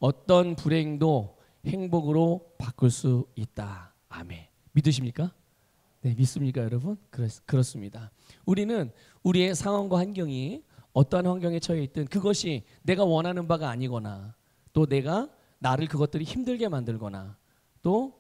어떤 불행도 행복으로 바꿀 수 있다. 아멘. 믿으십니까? 네, 믿습니까, 여러분? 그렇습니다. 우리는 우리의 상황과 환경이 어떠한 환경에 처해 있든 그것이 내가 원하는 바가 아니거나 또 내가 나를 그것들이 힘들게 만들거나 또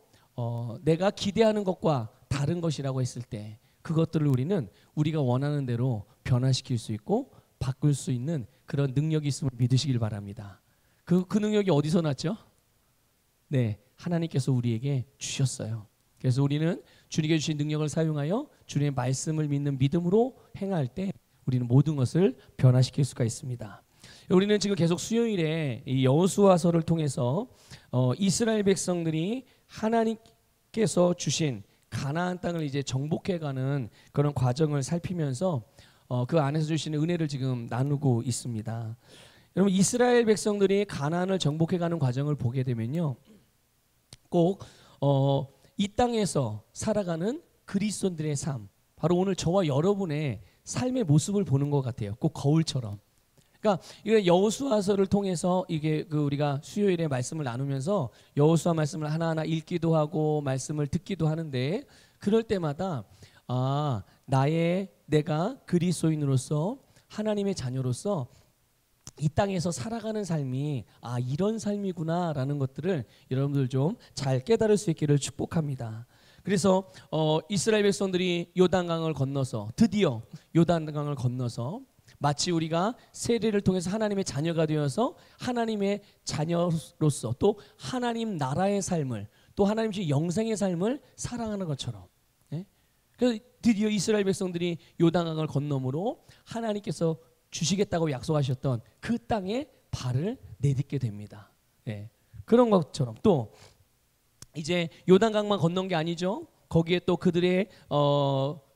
내가 기대하는 것과 다른 것이라고 했을 때 그것들을 우리는 우리가 원하는 대로 변화시킬 수 있고 바꿀 수 있는 그런 능력이 있음을 믿으시길 바랍니다. 그 능력이 어디서 났죠? 네, 하나님께서 우리에게 주셨어요. 그래서 우리는 주님께 주신 능력을 사용하여 주님의 말씀을 믿는 믿음으로 행할 때 우리는 모든 것을 변화시킬 수가 있습니다. 우리는 지금 계속 수요일에 이 여호수아서를 통해서 이스라엘 백성들이 하나님께서 주신 가나안 땅을 이제 정복해가는 그런 과정을 살피면서 그 안에서 주시는 은혜를 지금 나누고 있습니다. 여러분, 이스라엘 백성들이 가나안을 정복해가는 과정을 보게 되면요, 꼭 이 땅에서 살아가는 그리스도인들의 삶, 바로 오늘 저와 여러분의 삶의 모습을 보는 것 같아요. 꼭 거울처럼. 그러니까 이게 여호수아서를 통해서 이게 우리가 수요일에 말씀을 나누면서 여호수아 말씀을 하나하나 읽기도 하고 말씀을 듣기도 하는데 그럴 때마다 내가 그리스도인으로서 하나님의 자녀로서 이 땅에서 살아가는 삶이 이런 삶이구나라는 것들을 여러분들 좀 잘 깨달을 수 있기를 축복합니다. 그래서 이스라엘 백성들이 요단강을 건너서 드디어 요단강을 건너서 마치 우리가 세례를 통해서 하나님의 자녀가 되어서 하나님의 자녀로서 또 하나님 나라의 삶을 또 하나님 주신 영생의 삶을 살아가는 것처럼, 그래서 드디어 이스라엘 백성들이 요단강을 건너므로 하나님께서 주시겠다고 약속하셨던 그 땅에 발을 내딛게 됩니다. 그런 것처럼 또 이제 요단강만 건넌 게 아니죠. 거기에 또 그들의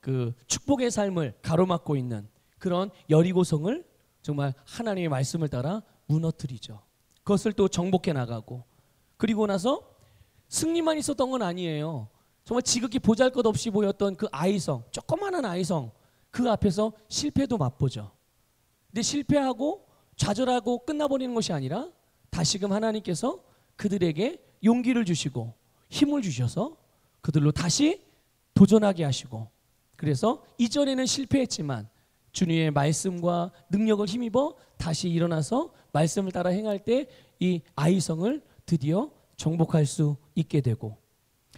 그 축복의 삶을 가로막고 있는 그런 여리고성을 정말 하나님의 말씀을 따라 무너뜨리죠. 그것을 또 정복해 나가고, 그리고 나서 승리만 있었던 건 아니에요. 정말 지극히 보잘것없이 보였던 그 아이성, 조그마한 아이성, 그 앞에서 실패도 맛보죠. 근데 실패하고 좌절하고 끝나버리는 것이 아니라 다시금 하나님께서 그들에게 용기를 주시고 힘을 주셔서 그들로 다시 도전하게 하시고, 그래서 이전에는 실패했지만 주님의 말씀과 능력을 힘입어 다시 일어나서 말씀을 따라 행할 때 이 아이성을 드디어 정복할 수 있게 되고,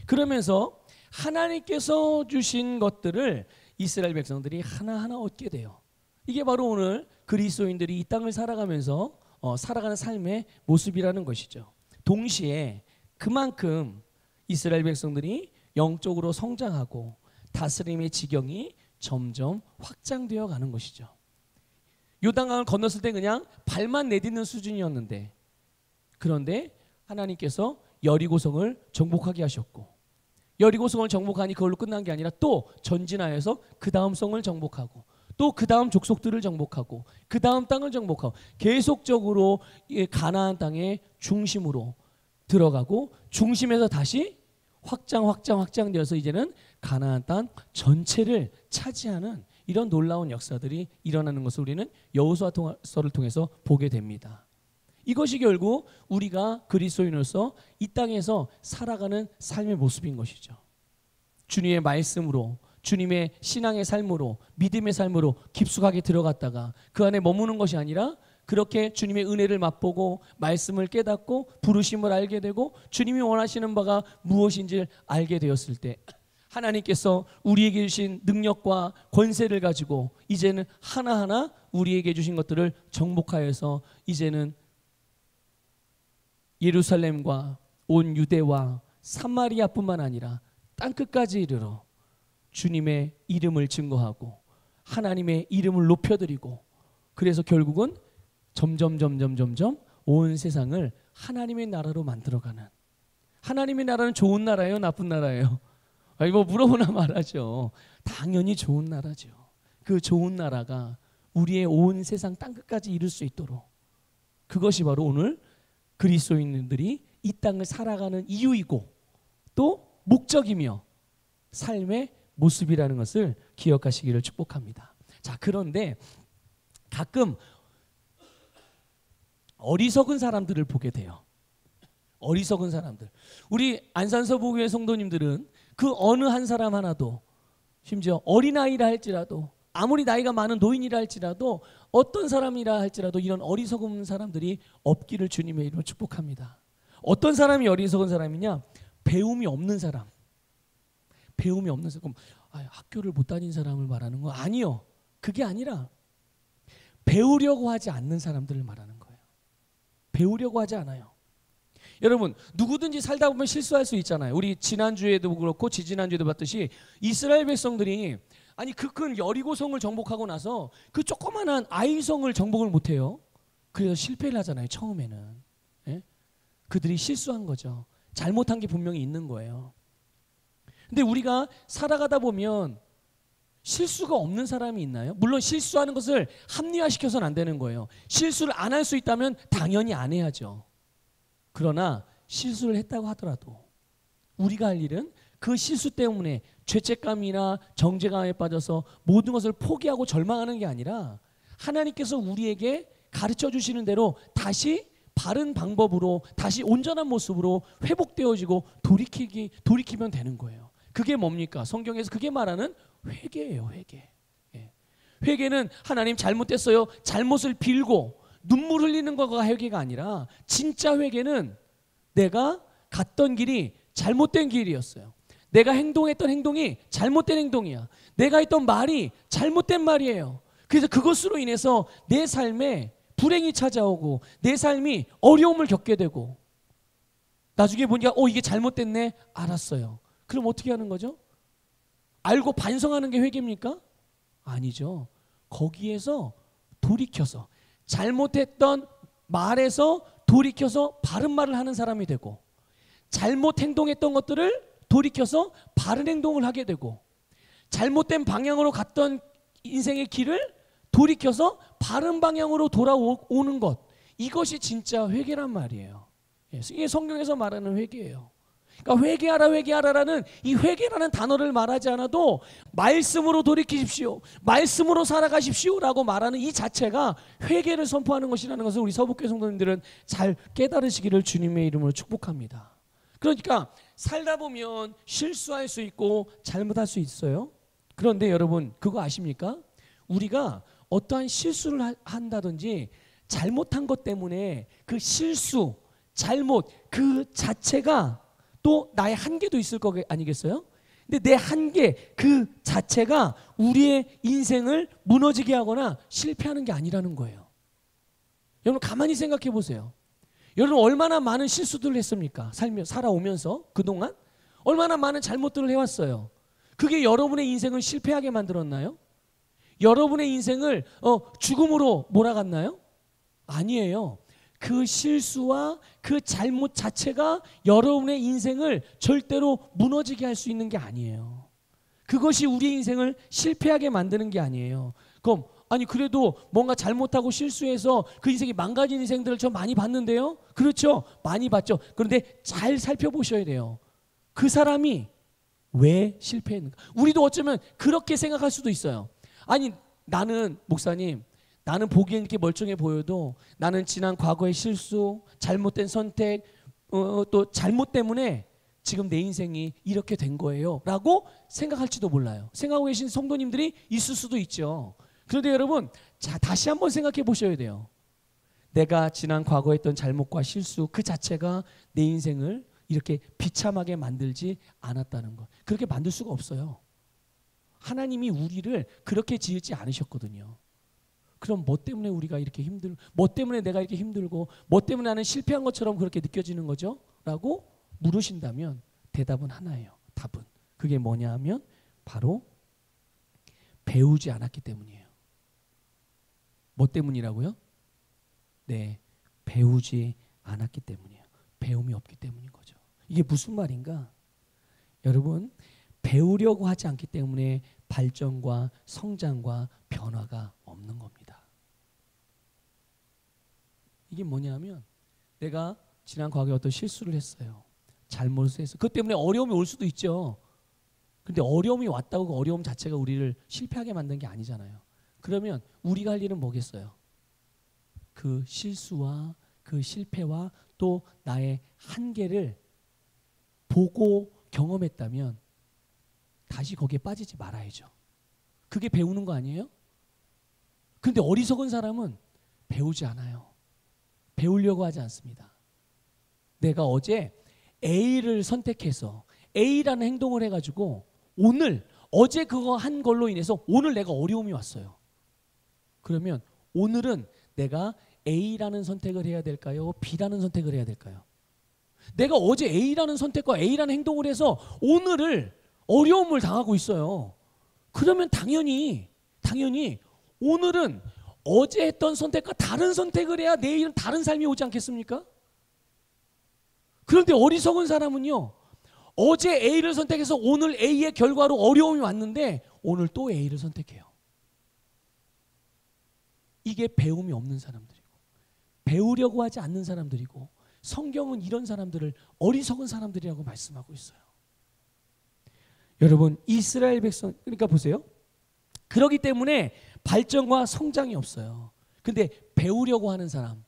그러면서 하나님께서 주신 것들을 이스라엘 백성들이 하나하나 얻게 돼요. 이게 바로 오늘 그리스도인들이 이 땅을 살아가면서 살아가는 삶의 모습이라는 것이죠. 동시에 그만큼 이스라엘 백성들이 영적으로 성장하고 다스림의 지경이 점점 확장되어 가는 것이죠. 요단강을 건넜을 때 그냥 발만 내딛는 수준이었는데, 그런데 하나님께서 여리고성을 정복하게 하셨고, 여리고성을 정복하니 그걸로 끝난 게 아니라 또 전진하여서 그 다음 성을 정복하고 또 그 다음 족속들을 정복하고 그 다음 땅을 정복하고 계속적으로 가나안 땅의 중심으로 들어가고 중심에서 다시 확장되어서 이제는 가나안 땅 전체를 차지하는 이런 놀라운 역사들이 일어나는 것을 우리는 여호수아서를 통해서 보게 됩니다. 이것이 결국 우리가 그리스도인으로서 이 땅에서 살아가는 삶의 모습인 것이죠. 주님의 말씀으로, 주님의 신앙의 삶으로, 믿음의 삶으로 깊숙하게 들어갔다가 그 안에 머무는 것이 아니라 그렇게 주님의 은혜를 맛보고 말씀을 깨닫고 부르심을 알게 되고 주님이 원하시는 바가 무엇인지를 알게 되었을 때 하나님께서 우리에게 주신 능력과 권세를 가지고 이제는 하나하나 우리에게 주신 것들을 정복하여서 이제는 예루살렘과 온 유대와 사마리아뿐만 아니라 땅끝까지 이르러 주님의 이름을 증거하고 하나님의 이름을 높여드리고, 그래서 결국은 점점 온 세상을 하나님의 나라로 만들어가는, 하나님의 나라는 좋은 나라예요, 나쁜 나라예요? 뭐 물어보나 말하죠. 당연히 좋은 나라죠. 그 좋은 나라가 우리의 온 세상 땅끝까지 이룰 수 있도록, 그것이 바로 오늘 그리스도인들이 이 땅을 살아가는 이유이고 또 목적이며 삶의 모습이라는 것을 기억하시기를 축복합니다. 자, 그런데 가끔 어리석은 사람들을 보게 돼요. 어리석은 사람들. 우리 안산서부교회 성도님들은 그 어느 한 사람 하나도, 심지어 어린아이라 할지라도, 아무리 나이가 많은 노인이라 할지라도, 어떤 사람이라 할지라도 이런 어리석은 사람들이 없기를 주님의 이름으로 축복합니다. 어떤 사람이 어리석은 사람이냐? 배움이 없는 사람. 배움이 없는 사람. 학교를 못 다닌 사람을 말하는 거 아니요. 그게 아니라 배우려고 하지 않는 사람들을 말하는 거예요. 배우려고 하지 않아요. 여러분, 누구든지 살다 보면 실수할 수 있잖아요. 우리 지난주에도 그렇고 지지난주에도 봤듯이 이스라엘 백성들이 아니 그 큰 여리고성을 정복하고 나서 그 조그만한 아이성을 정복을 못해요. 그래서 실패를 하잖아요. 처음에는. 예? 그들이 실수한 거죠. 잘못한 게 분명히 있는 거예요. 근데 우리가 살아가다 보면 실수가 없는 사람이 있나요? 물론 실수하는 것을 합리화시켜서는 안 되는 거예요. 실수를 안 할 수 있다면 당연히 안 해야죠. 그러나 실수를 했다고 하더라도 우리가 할 일은 그 실수 때문에 죄책감이나 정죄감에 빠져서 모든 것을 포기하고 절망하는 게 아니라 하나님께서 우리에게 가르쳐 주시는 대로 다시 바른 방법으로 다시 온전한 모습으로 회복되어지고 돌이키면 되는 거예요. 그게 뭡니까? 성경에서 그게 말하는 회개예요. 회개. 예. 회개는 하나님 잘못됐어요. 잘못을 빌고 눈물 흘리는 거가 회개가 아니라 진짜 회개는 내가 갔던 길이 잘못된 길이었어요. 내가 행동했던 행동이 잘못된 행동이야. 내가 했던 말이 잘못된 말이에요. 그래서 그것으로 인해서 내 삶에 불행이 찾아오고 내 삶이 어려움을 겪게 되고 나중에 보니까 이게 잘못됐네. 알았어요. 그럼 어떻게 하는 거죠? 알고 반성하는 게 회개입니까? 아니죠. 거기에서 돌이켜서 잘못했던 말에서 돌이켜서 바른 말을 하는 사람이 되고 잘못 행동했던 것들을 돌이켜서 바른 행동을 하게 되고 잘못된 방향으로 갔던 인생의 길을 돌이켜서 바른 방향으로 돌아오는 것, 이것이 진짜 회개란 말이에요. 이게 성경에서 말하는 회개예요. 그러니까 회개하라라는 이 회개라는 단어를 말하지 않아도 말씀으로 돌이키십시오, 말씀으로 살아가십시오라고 말하는 이 자체가 회개를 선포하는 것이라는 것을 우리 서북교회 성도님들은 잘 깨달으시기를 주님의 이름으로 축복합니다. 그러니까 살다 보면 실수할 수 있고 잘못할 수 있어요. 그런데 여러분 그거 아십니까? 우리가 어떠한 실수를 한다든지 잘못한 것 때문에 그 실수, 잘못 그 자체가 또 나의 한계도 있을 거 아니겠어요? 근데 내 한계 그 자체가 우리의 인생을 무너지게 하거나 실패하는 게 아니라는 거예요. 여러분 가만히 생각해 보세요. 여러분 얼마나 많은 실수들을 했습니까? 살아오면서 그동안 얼마나 많은 잘못들을 해왔어요. 그게 여러분의 인생을 실패하게 만들었나요? 여러분의 인생을 죽음으로 몰아갔나요? 아니에요. 그 실수와 그 잘못 자체가 여러분의 인생을 절대로 무너지게 할 수 있는 게 아니에요. 그것이 우리의 인생을 실패하게 만드는 게 아니에요. 그럼 그래도 뭔가 잘못하고 실수해서 그 인생이 망가진 인생들을 저 많이 봤는데요. 그렇죠? 많이 봤죠. 그런데 잘 살펴보셔야 돼요. 그 사람이 왜 실패했는가? 우리도 어쩌면 그렇게 생각할 수도 있어요. 나는 목사님, 나는 보기엔 이렇게 멀쩡해 보여도 나는 지난 과거의 실수, 잘못된 선택, 또 잘못 때문에 지금 내 인생이 이렇게 된 거예요 라고 생각할지도 몰라요. 생각하고 계신 성도님들이 있을 수도 있죠. 그런데 여러분 다시 한번 생각해 보셔야 돼요. 내가 지난 과거에 했던 잘못과 실수 그 자체가 내 인생을 이렇게 비참하게 만들지 않았다는 것. 그렇게 만들 수가 없어요. 하나님이 우리를 그렇게 지으지 않으셨거든요. 그럼 뭐 때문에 우리가 이렇게 뭐 때문에 내가 이렇게 힘들고 뭐 때문에 나는 실패한 것처럼 그렇게 느껴지는 거죠? 라고 물으신다면 대답은 하나예요. 답은. 그게 뭐냐 하면 바로 배우지 않았기 때문이에요. 뭐 때문이라고요? 네, 배우지 않았기 때문이에요. 배움이 없기 때문인 거죠. 이게 무슨 말인가? 여러분 배우려고 하지 않기 때문에 발전과 성장과 변화가 없는 겁니다. 이게 뭐냐면 내가 지난 과거에 어떤 실수를 했어요. 잘못을 했어요. 그것 때문에 어려움이 올 수도 있죠. 그런데 어려움이 왔다고 그 어려움 자체가 우리를 실패하게 만든 게 아니잖아요. 그러면 우리가 할 일은 뭐겠어요? 그 실수와 그 실패와 또 나의 한계를 보고 경험했다면 다시 거기에 빠지지 말아야죠. 그게 배우는 거 아니에요? 근데 어리석은 사람은 배우지 않아요. 배우려고 하지 않습니다. 내가 어제 A를 선택해서 A라는 행동을 해가지고 어제 그거 한 걸로 인해서 오늘 내가 어려움이 왔어요. 그러면 오늘은 내가 A라는 선택을 해야 될까요? B라는 선택을 해야 될까요? 내가 어제 A라는 선택과 A라는 행동을 해서 오늘을 어려움을 당하고 있어요. 그러면 당연히 오늘은 어제 했던 선택과 다른 선택을 해야 내일은 다른 삶이 오지 않겠습니까? 그런데 어리석은 사람은요, 어제 A를 선택해서 오늘 A의 결과로 어려움이 왔는데 오늘 또 A를 선택해요. 이게 배움이 없는 사람들이고 배우려고 하지 않는 사람들이고 성경은 이런 사람들을 어리석은 사람들이라고 말씀하고 있어요. 여러분, 이스라엘 백성, 그러니까 보세요. 그렇기 때문에 발전과 성장이 없어요. 근데 배우려고 하는 사람,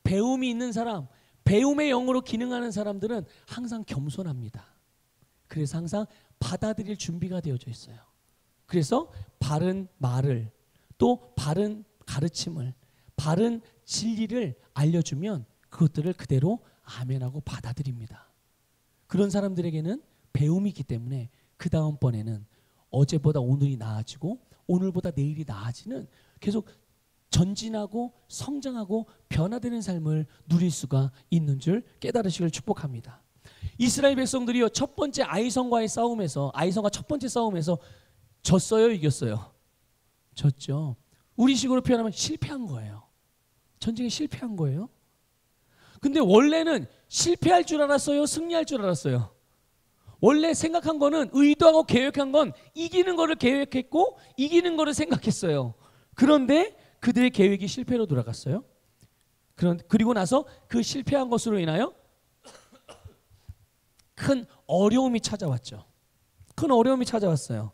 배움이 있는 사람, 배움의 영으로 기능하는 사람들은 항상 겸손합니다. 그래서 항상 받아들일 준비가 되어져 있어요. 그래서 바른 말을, 또 바른 가르침을, 바른 진리를 알려주면 그것들을 그대로 아멘하고 받아들입니다. 그런 사람들에게는 배움이 있기 때문에 그 다음번에는 어제보다 오늘이 나아지고 오늘보다 내일이 나아지는 계속 전진하고 성장하고 변화되는 삶을 누릴 수가 있는 줄 깨달으시길 축복합니다. 이스라엘 백성들이요, 첫 번째 아이성과 첫 번째 싸움에서 졌어요, 이겼어요? 졌죠. 우리식으로 표현하면 실패한 거예요. 전쟁에 실패한 거예요. 근데 원래는 실패할 줄 알았어요? 승리할 줄 알았어요? 원래 생각한 거는, 의도하고 계획한 건 이기는 거를 계획했고 이기는 거를 생각했어요. 그런데 그들의 계획이 실패로 돌아갔어요. 그리고 나서 그 실패한 것으로 인하여 큰 어려움이 찾아왔죠. 큰 어려움이 찾아왔어요.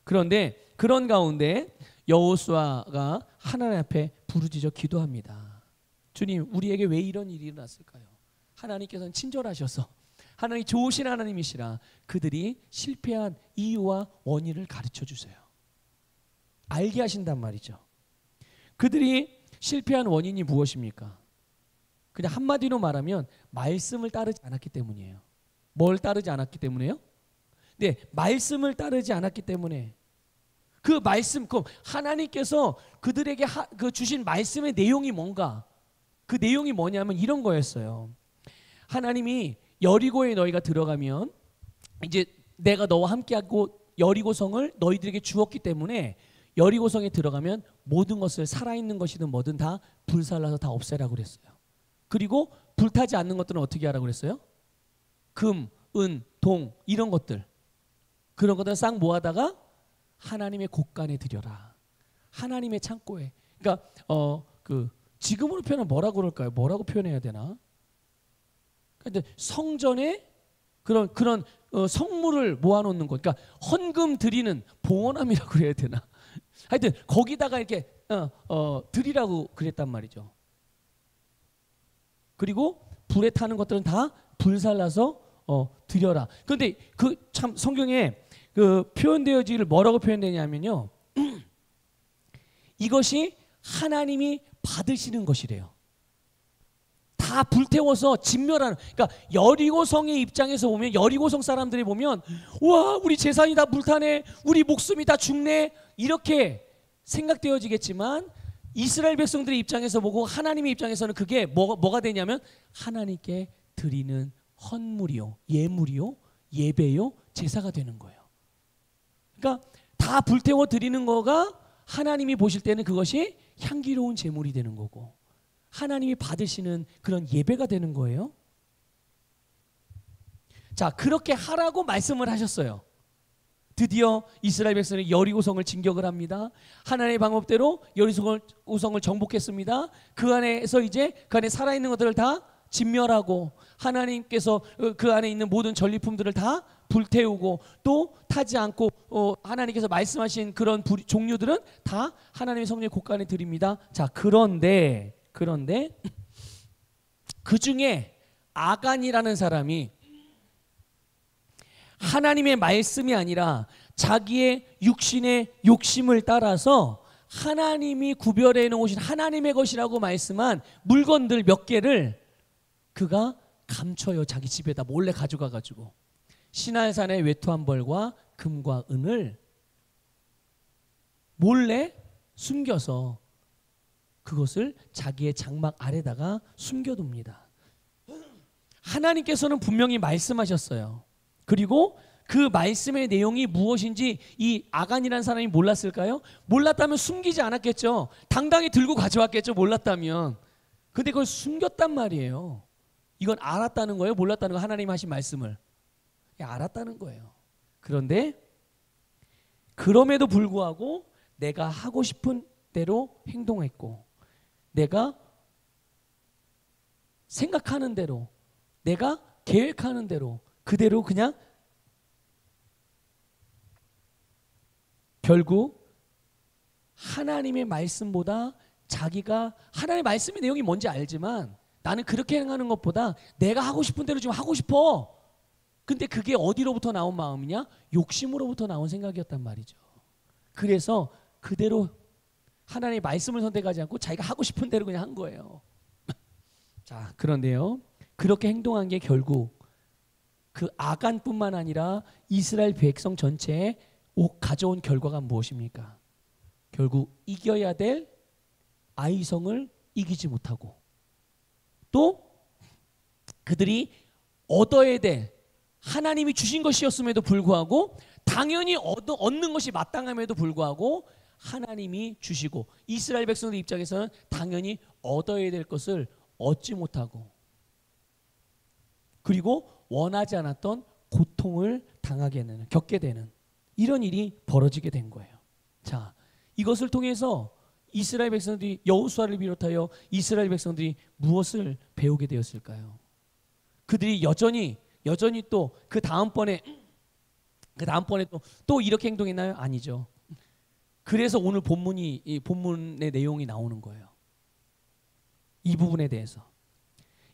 그런데 그런 가운데 여호수아가 하나님 앞에 부르짖어 기도합니다. 주님, 우리에게 왜 이런 일이 일어났을까요? 하나님께서는 친절하셔서 하나님 좋으신 하나님이시라 그들이 실패한 이유와 원인을 가르쳐 주세요. 알게 하신단 말이죠. 그들이 실패한 원인이 무엇입니까? 그냥 한마디로 말하면 말씀을 따르지 않았기 때문이에요. 뭘 따르지 않았기 때문에요? 네, 말씀을 따르지 않았기 때문에. 그 말씀, 그 하나님께서 그들에게 주신 말씀의 내용이 뭔가? 그 내용이 뭐냐면 이런 거였어요. 하나님이 여리고에 너희가 들어가면 이제 내가 너와 함께하고 여리고성을 너희들에게 주었기 때문에 여리고성에 들어가면 모든 것을, 살아있는 것이든 뭐든 다 불살라서 다 없애라고 그랬어요. 그리고 불타지 않는 것들은 어떻게 하라고 그랬어요? 금, 은, 동 이런 것들, 그런 것들은 싹 모아다가 하나님의 곳간에 드려라. 하나님의 창고에. 그러니까 지금으로 표현하면 뭐라고 그럴까요? 뭐라고 표현해야 되나? 그러니까 성전에 그런 성물을 모아놓는 것. 그러니까 헌금 드리는 봉헌함이라고 그래야 되나? 하여튼 거기다가 이렇게 드리라고 그랬단 말이죠. 그리고 불에 타는 것들은 다 불살라서 드려라. 그런데 그 참 성경에 그 표현되어지기를 뭐라고 표현되냐면요, 이것이 하나님이 받으시는 것이래요. 다 불태워서 진멸하는. 그러니까 여리고성의 입장에서 보면, 여리고성 사람들이 보면, 와, 우리 재산이 다 불타네, 우리 목숨이 다 죽네, 이렇게 생각되어지겠지만 이스라엘 백성들의 입장에서 보고 하나님의 입장에서는 그게 뭐가 되냐면 하나님께 드리는 헌물이요, 예물이요, 예배요, 제사가 되는 거예요. 그러니까 다 불태워 드리는 거가 하나님이 보실 때는 그것이 향기로운 제물이 되는 거고 하나님이 받으시는 그런 예배가 되는 거예요. 자, 그렇게 하라고 말씀을 하셨어요. 드디어 이스라엘 백성이 여리고성을 진격을 합니다. 하나님의 방법대로 여리고성을 정복했습니다. 그 안에서 이제 그 안에 살아있는 것들을 다 진멸하고 하나님께서 그 안에 있는 모든 전리품들을 다 불태우고 또 타지 않고 하나님께서 말씀하신 그런 종류들은 다 하나님의 성령의 곳간에 드립니다. 자, 그런데 그 중에 아간이라는 사람이 하나님의 말씀이 아니라 자기의 육신의 욕심을 따라서 하나님이 구별해 놓으신 하나님의 것이라고 말씀한 물건들 몇 개를 그가 감춰요. 자기 집에다 몰래 가져가 가지고 시날산의 외투한 벌과 금과 은을 몰래 숨겨서 그것을 자기의 장막 아래다가 숨겨둡니다. 하나님께서는 분명히 말씀하셨어요. 그리고 그 말씀의 내용이 무엇인지 이 아간이라는 사람이 몰랐을까요? 몰랐다면 숨기지 않았겠죠. 당당히 들고 가져왔겠죠. 몰랐다면. 근데 그걸 숨겼단 말이에요. 이건 알았다는 거예요? 몰랐다는 거예요? 하나님 하신 말씀을 알았다는 거예요. 그런데 그럼에도 불구하고 내가 하고 싶은 대로 행동했고 내가 생각하는 대로 내가 계획하는 대로 그대로 그냥 결국 하나님의 말씀보다 자기가 하나님의 말씀의 내용이 뭔지 알지만 나는 그렇게 행하는 것보다 내가 하고 싶은 대로 지금 하고 싶어. 근데 그게 어디로부터 나온 마음이냐? 욕심으로부터 나온 생각이었단 말이죠. 그래서 그대로 하나님의 말씀을 선택하지 않고 자기가 하고 싶은 대로 그냥 한 거예요. 자, 그런데요. 그렇게 행동한 게 결국 그 아간뿐만 아니라 이스라엘 백성 전체에 가져온 결과가 무엇입니까? 결국 이겨야 될 아이성을 이기지 못하고 또 그들이 얻어야 될 하나님이 주신 것이었음에도 불구하고 당연히 얻는 것이 마땅함에도 불구하고 하나님이 주시고 이스라엘 백성들 입장에서는 당연히 얻어야 될 것을 얻지 못하고 그리고 원하지 않았던 고통을 겪게 되는 이런 일이 벌어지게 된 거예요. 자, 이것을 통해서 이스라엘 백성들이 여호수아를 비롯하여 이스라엘 백성들이 무엇을 배우게 되었을까요? 그들이 여전히 또 그 다음번에 또 이렇게 행동했나요? 아니죠. 그래서 오늘 본문의 내용이 나오는 거예요. 이 부분에 대해서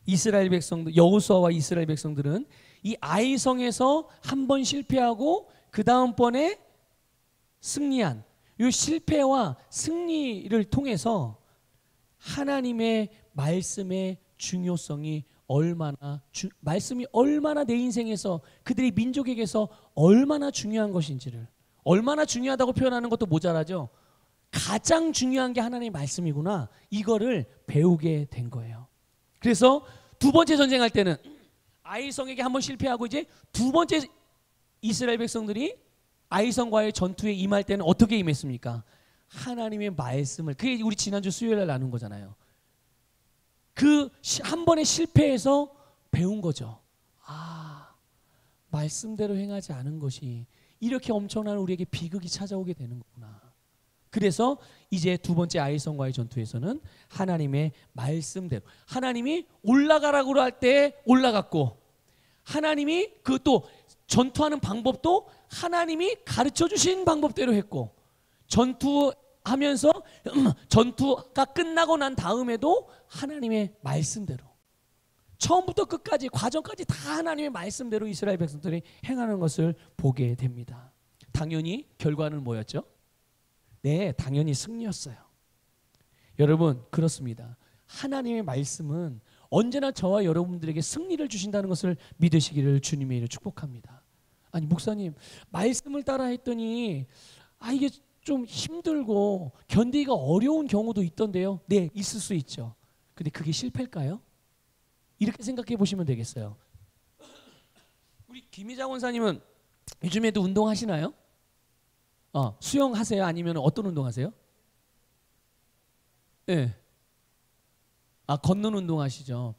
이스라엘 백성들 여호수아와 이스라엘 백성들은 이 아이성에서 한 번 실패하고 그 다음번에 승리한 이 실패와 승리를 통해서 하나님의 말씀의 중요성이 말씀이 얼마나 내 인생에서 그들의 민족에게서 얼마나 중요한 것인지를 얼마나 중요하다고 표현하는 것도 모자라죠. 가장 중요한 게 하나님의 말씀이구나 이거를 배우게 된 거예요. 그래서 두 번째 전쟁할 때는 아이성에게 한번 실패하고 이제 두 번째 이스라엘 백성들이 아이성과의 전투에 임할 때는 어떻게 임했습니까? 하나님의 말씀을 그게 우리 지난주 수요일날 나눈 거잖아요. 그 한 번의 실패에서 배운 거죠. 아, 말씀대로 행하지 않은 것이 이렇게 엄청난 우리에게 비극이 찾아오게 되는 거구나. 그래서 이제 두 번째 아이성과의 전투에서는 하나님의 말씀대로 하나님이 올라가라고 할 때 올라갔고 하나님이 그 또 전투하는 방법도 하나님이 가르쳐 주신 방법대로 했고 전투하면서 전투가 끝나고 난 다음에도 하나님의 말씀대로 처음부터 끝까지 과정까지 다 하나님의 말씀대로 이스라엘 백성들이 행하는 것을 보게 됩니다. 당연히 결과는 뭐였죠? 네, 당연히 승리였어요. 여러분 그렇습니다. 하나님의 말씀은 언제나 저와 여러분들에게 승리를 주신다는 것을 믿으시기를 주님의 이름으로 축복합니다. 아니 목사님 말씀을 따라 했더니 이게 좀 힘들고 견디기가 어려운 경우도 있던데요. 네, 있을 수 있죠. 근데 그게 실패일까요? 이렇게 생각해 보시면 되겠어요. 우리 김희장 원사님은 요즘에도 운동하시나요? 수영하세요? 아니면 어떤 운동하세요? 네. 걷는 운동 하시죠.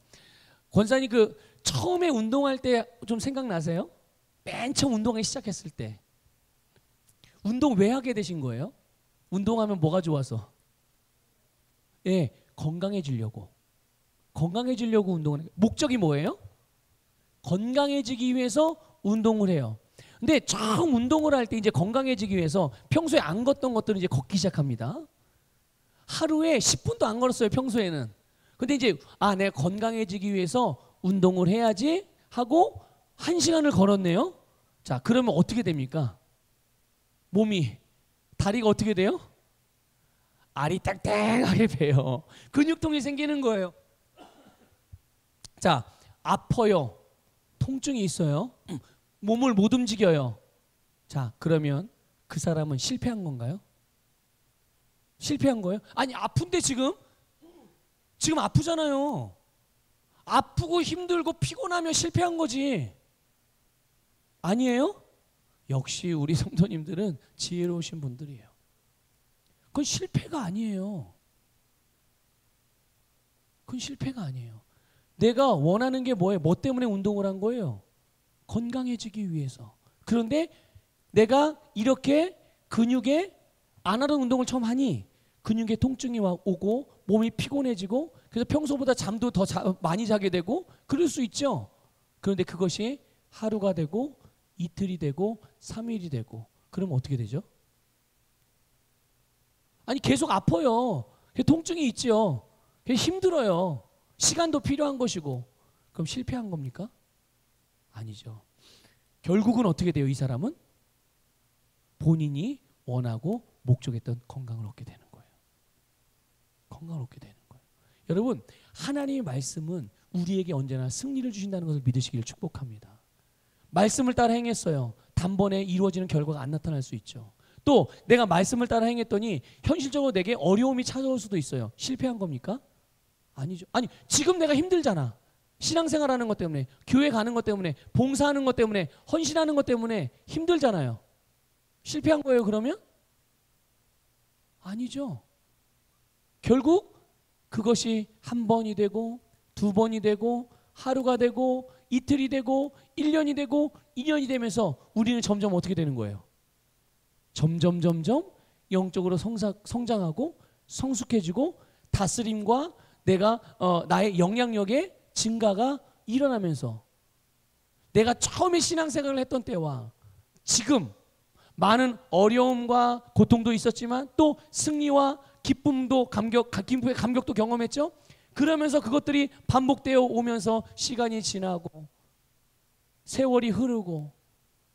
권사님 그 처음에 운동할 때 좀 생각나세요? 맨 처음 운동하기 시작했을 때 운동 왜 하게 되신 거예요? 운동하면 뭐가 좋아서? 예, 건강해지려고 운동을 해요. 목적이 뭐예요? 건강해지기 위해서 운동을 해요. 근데 처음 운동을 할 때 이제 건강해지기 위해서 평소에 안 걷던 것들을 이제 걷기 시작합니다. 하루에 10분도 안 걸었어요. 평소에는. 근데 이제 내가 건강해지기 위해서 운동을 해야지 하고 1시간을 걸었네요. 자, 그러면 어떻게 됩니까? 몸이, 다리가 어떻게 돼요? 알이 땡땡하게 배요. 근육통이 생기는 거예요. 자, 아파요. 통증이 있어요. 몸을 못 움직여요. 자, 그러면 그 사람은 실패한 건가요? 실패한 거예요? 아니, 아픈데 지금 아프잖아요. 아프고 힘들고 피곤하면 실패한 거지. 아니에요? 역시 우리 성도님들은 지혜로우신 분들이에요. 그건 실패가 아니에요. 그건 실패가 아니에요. 내가 원하는 게 뭐예요? 뭐 때문에 운동을 한 거예요? 건강해지기 위해서. 그런데 내가 이렇게 근육에 안 하던 운동을 처음 하니 근육에 통증이 오고 몸이 피곤해지고 그래서 평소보다 잠도 더 많이 자게 되고 그럴 수 있죠. 그런데 그것이 하루가 되고 이틀이 되고 3일이 되고 그러면 어떻게 되죠? 아니, 계속 아파요. 통증이 있죠. 힘들어요. 시간도 필요한 것이고. 그럼 실패한 겁니까? 아니죠. 결국은 어떻게 돼요? 이 사람은 본인이 원하고 목적했던 건강을 얻게 되는 거예요. 건강을 얻게 되는 거예요. 여러분, 하나님의 말씀은 우리에게 언제나 승리를 주신다는 것을 믿으시기를 축복합니다. 말씀을 따라 행했어요. 단번에 이루어지는 결과가 안 나타날 수 있죠. 또 내가 말씀을 따라 행했더니 현실적으로 내게 어려움이 찾아올 수도 있어요. 실패한 겁니까? 아니죠. 아니, 지금 내가 힘들잖아. 신앙생활하는 것 때문에, 교회 가는 것 때문에, 봉사하는 것 때문에, 헌신하는 것 때문에 힘들잖아요. 실패한 거예요, 그러면? 아니죠. 결국 그것이 한 번이 되고 두 번이 되고 하루가 되고 이틀이 되고 1년이 되고 2년이 되면서 우리는 점점 어떻게 되는 거예요? 점점 영적으로 성장하고 성숙해지고 다스림과 내가 나의 영향력의 증가가 일어나면서 내가 처음에 신앙생활을 했던 때와 지금 많은 어려움과 고통도 있었지만 또 승리와 기쁨의 감격도 경험했죠. 그러면서 그것들이 반복되어 오면서 시간이 지나고 세월이 흐르고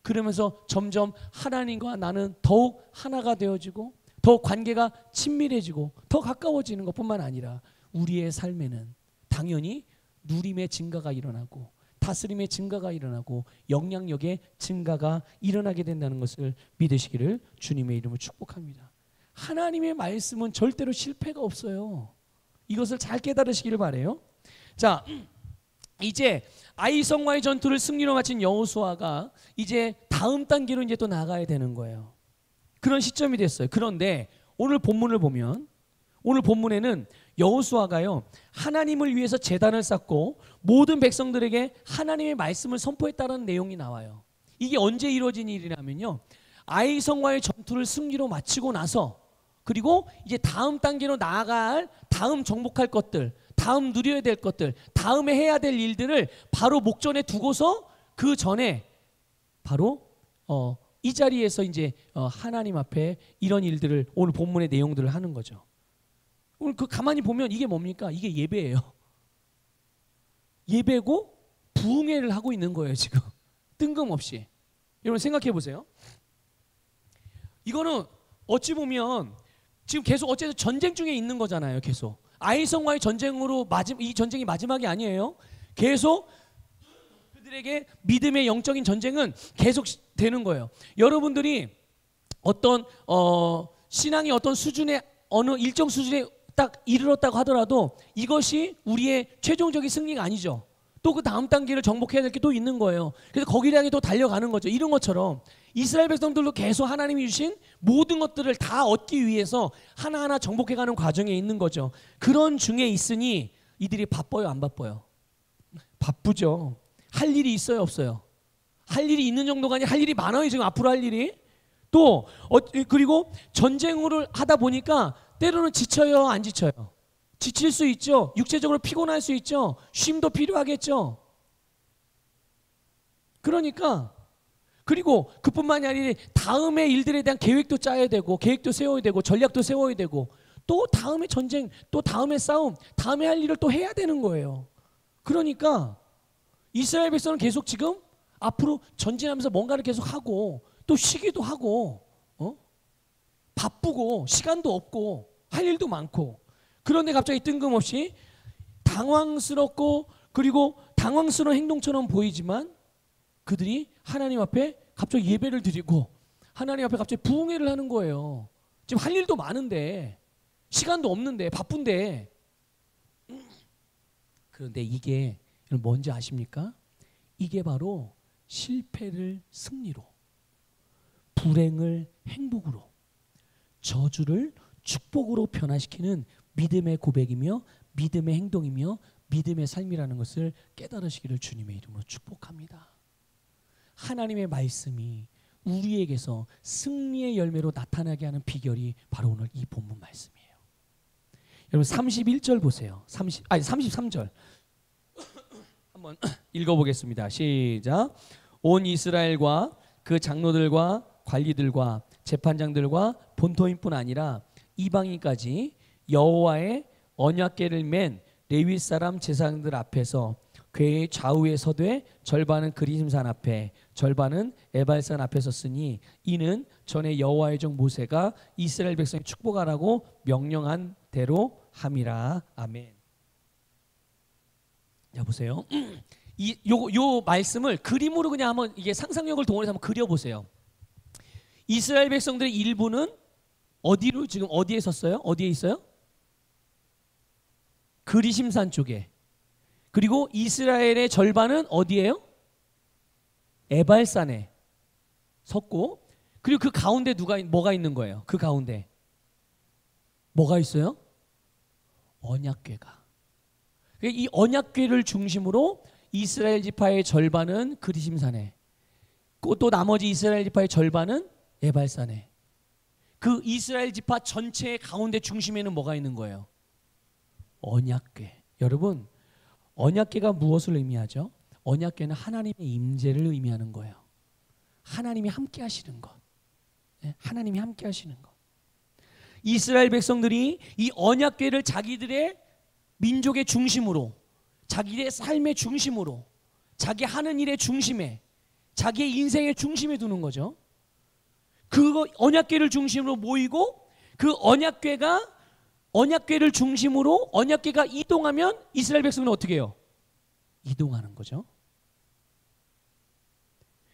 그러면서 점점 하나님과 나는 더욱 하나가 되어지고 더 관계가 친밀해지고 더 가까워지는 것뿐만 아니라 우리의 삶에는 당연히 누림의 증가가 일어나고 다스림의 증가가 일어나고 영향력의 증가가 일어나게 된다는 것을 믿으시기를 주님의 이름으로 축복합니다. 하나님의 말씀은 절대로 실패가 없어요. 이것을 잘 깨달으시기를 바라요. 자, 이제 아이성과의 전투를 승리로 마친 여호수아가 이제 다음 단계로 이제 또 나가야 되는 거예요. 그런 시점이 됐어요. 그런데 오늘 본문을 보면 오늘 본문에는 여호수아가요 하나님을 위해서 제단을 쌓고 모든 백성들에게 하나님의 말씀을 선포했다는 내용이 나와요. 이게 언제 이루어진 일이냐면요, 아이성과의 전투를 승리로 마치고 나서 그리고 이제 다음 단계로 나아갈 다음 정복할 것들, 다음 누려야 될 것들, 다음에 해야 될 일들을 바로 목전에 두고서 그 전에 바로 이 자리에서 이제 하나님 앞에 이런 일들을 오늘 본문의 내용들을 하는 거죠. 오늘 그 가만히 보면 이게 뭡니까? 이게 예배예요. 예배고 부흥회를 하고 있는 거예요, 지금. 뜬금없이. 여러분 생각해 보세요. 이거는 어찌 보면 지금 계속 어쨌든 전쟁 중에 있는 거잖아요, 계속. 아이성과의 전쟁으로 이 전쟁이 마지막이 아니에요. 계속 그들에게 믿음의 영적인 전쟁은 계속 되는 거예요. 여러분들이 어떤 신앙이 어떤 수준에 어느 일정 수준에 딱 이르렀다고 하더라도 이것이 우리의 최종적인 승리가 아니죠. 또 그 다음 단계를 정복해야 될 게 또 있는 거예요. 그래서 거기를 향해 또 달려가는 거죠. 이런 것처럼 이스라엘 백성들도 계속 하나님이 주신 모든 것들을 다 얻기 위해서 하나하나 정복해가는 과정에 있는 거죠. 그런 중에 있으니 이들이 바빠요, 안 바빠요? 바쁘죠. 할 일이 있어요, 없어요? 할 일이 있는 정도가 아니라 할 일이 많아요, 지금 앞으로 할 일이. 또 그리고 전쟁을 하다 보니까 때로는 지쳐요, 안 지쳐요? 지칠 수 있죠. 육체적으로 피곤할 수 있죠. 쉼도 필요하겠죠. 그러니까 그리고 그뿐만이 아니라 다음의 일들에 대한 계획도 짜야 되고 계획도 세워야 되고 전략도 세워야 되고 또 다음에 전쟁, 또 다음에 싸움, 다음에 할 일을 또 해야 되는 거예요. 그러니까 이스라엘 백성은 계속 지금 앞으로 전진하면서 뭔가를 계속 하고 또 쉬기도 하고 바쁘고 시간도 없고 할 일도 많고, 그런데 갑자기 뜬금없이 당황스럽고 그리고 당황스러운 행동처럼 보이지만 그들이 하나님 앞에 갑자기 예배를 드리고 하나님 앞에 갑자기 부흥회를 하는 거예요. 지금 할 일도 많은데 시간도 없는데 바쁜데. 그런데 이게 뭔지 아십니까? 이게 바로 실패를 승리로, 불행을 행복으로, 저주를 축복으로 변화시키는 믿음의 고백이며 믿음의 행동이며 믿음의 삶이라는 것을 깨달으시기를 주님의 이름으로 축복합니다. 하나님의 말씀이 우리에게서 승리의 열매로 나타나게 하는 비결이 바로 오늘 이 본문 말씀이에요. 여러분 31절 보세요. 33절 한번 읽어보겠습니다. 시작. 온 이스라엘과 그 장로들과 관리들과 재판장들과 본토인뿐 아니라 이방인까지 여호와의 언약궤를 맨 레위 사람 제사장들 앞에서 궤의 좌우에 서되 절반은 그리심산 앞에 절반은 에발산 앞에 섰으니 이는 전에 여호와의 종 모세가 이스라엘 백성에 축복하라고 명령한 대로 함이라. 아멘. 자 보세요. 요 말씀을 그림으로 그냥 한번 이게 상상력을 동원해서 한번 그려보세요. 이스라엘 백성들의 일부는 어디로 지금 어디에 섰어요? 어디에 있어요? 그리심산 쪽에. 그리고 이스라엘의 절반은 어디예요? 에발산에 섰고, 그리고 그 가운데 뭐가 있는 거예요? 그 가운데 뭐가 있어요? 언약궤가. 이 언약궤를 중심으로 이스라엘 지파의 절반은 그리심산에, 또 나머지 이스라엘 지파의 절반은 에발산에. 그 이스라엘 지파 전체의 가운데 중심에는 뭐가 있는 거예요? 언약궤. 여러분, 언약궤가 무엇을 의미하죠? 언약궤는 하나님의 임재를 의미하는 거예요. 하나님이 함께 하시는 것. 하나님이 함께 하시는 것. 이스라엘 백성들이 이 언약궤를 자기들의 민족의 중심으로, 자기의 삶의 중심으로, 자기 하는 일의 중심에, 자기의 인생의 중심에 두는 거죠. 그 언약궤를 중심으로 모이고 그 언약궤를 중심으로 언약궤가 이동하면 이스라엘 백성은 어떻게 해요? 이동하는 거죠.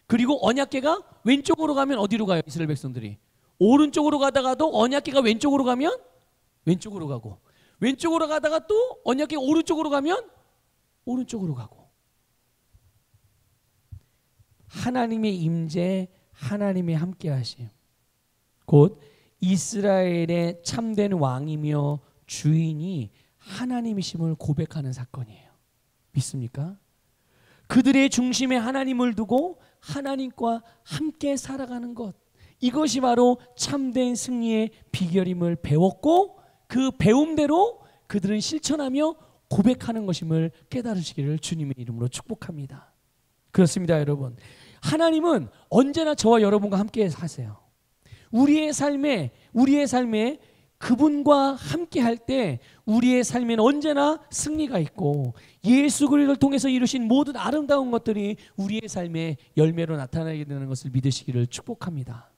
그리고 언약궤가 왼쪽으로 가면 어디로 가요? 이스라엘 백성들이 오른쪽으로 가다가도 언약궤가 왼쪽으로 가면 왼쪽으로 가고, 왼쪽으로 가다가 또 언약궤가 오른쪽으로 가면 오른쪽으로 가고. 하나님의 임재, 하나님의 함께하심, 곧 이스라엘의 참된 왕이며 주인이 하나님이심을 고백하는 사건이에요. 믿습니까? 그들의 중심에 하나님을 두고 하나님과 함께 살아가는 것, 이것이 바로 참된 승리의 비결임을 배웠고 그 배움대로 그들은 실천하며 고백하는 것임을 깨달으시기를 주님의 이름으로 축복합니다. 그렇습니다, 여러분. 하나님은 언제나 저와 여러분과 함께 하세요. 우리의 삶에 그분과 함께 할 때 우리의 삶에는 언제나 승리가 있고 예수 그리스도를 통해서 이루신 모든 아름다운 것들이 우리의 삶의 열매로 나타나게 되는 것을 믿으시기를 축복합니다.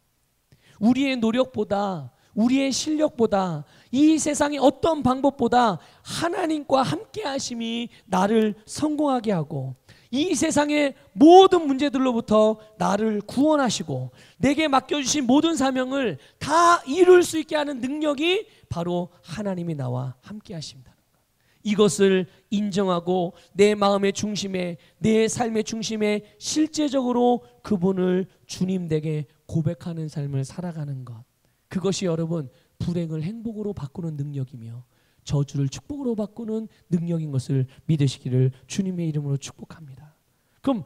우리의 노력보다, 우리의 실력보다, 이 세상의 어떤 방법보다 하나님과 함께 하심이 나를 성공하게 하고 이 세상의 모든 문제들로부터 나를 구원하시고 내게 맡겨주신 모든 사명을 다 이룰 수 있게 하는 능력이 바로 하나님이 나와 함께 하신다는 것. 이것을 인정하고 내 마음의 중심에, 내 삶의 중심에 실제적으로 그분을 주님 댁에 고백하는 삶을 살아가는 것, 그것이 여러분 불행을 행복으로 바꾸는 능력이며 저주를 축복으로 바꾸는 능력인 것을 믿으시기를 주님의 이름으로 축복합니다. 그럼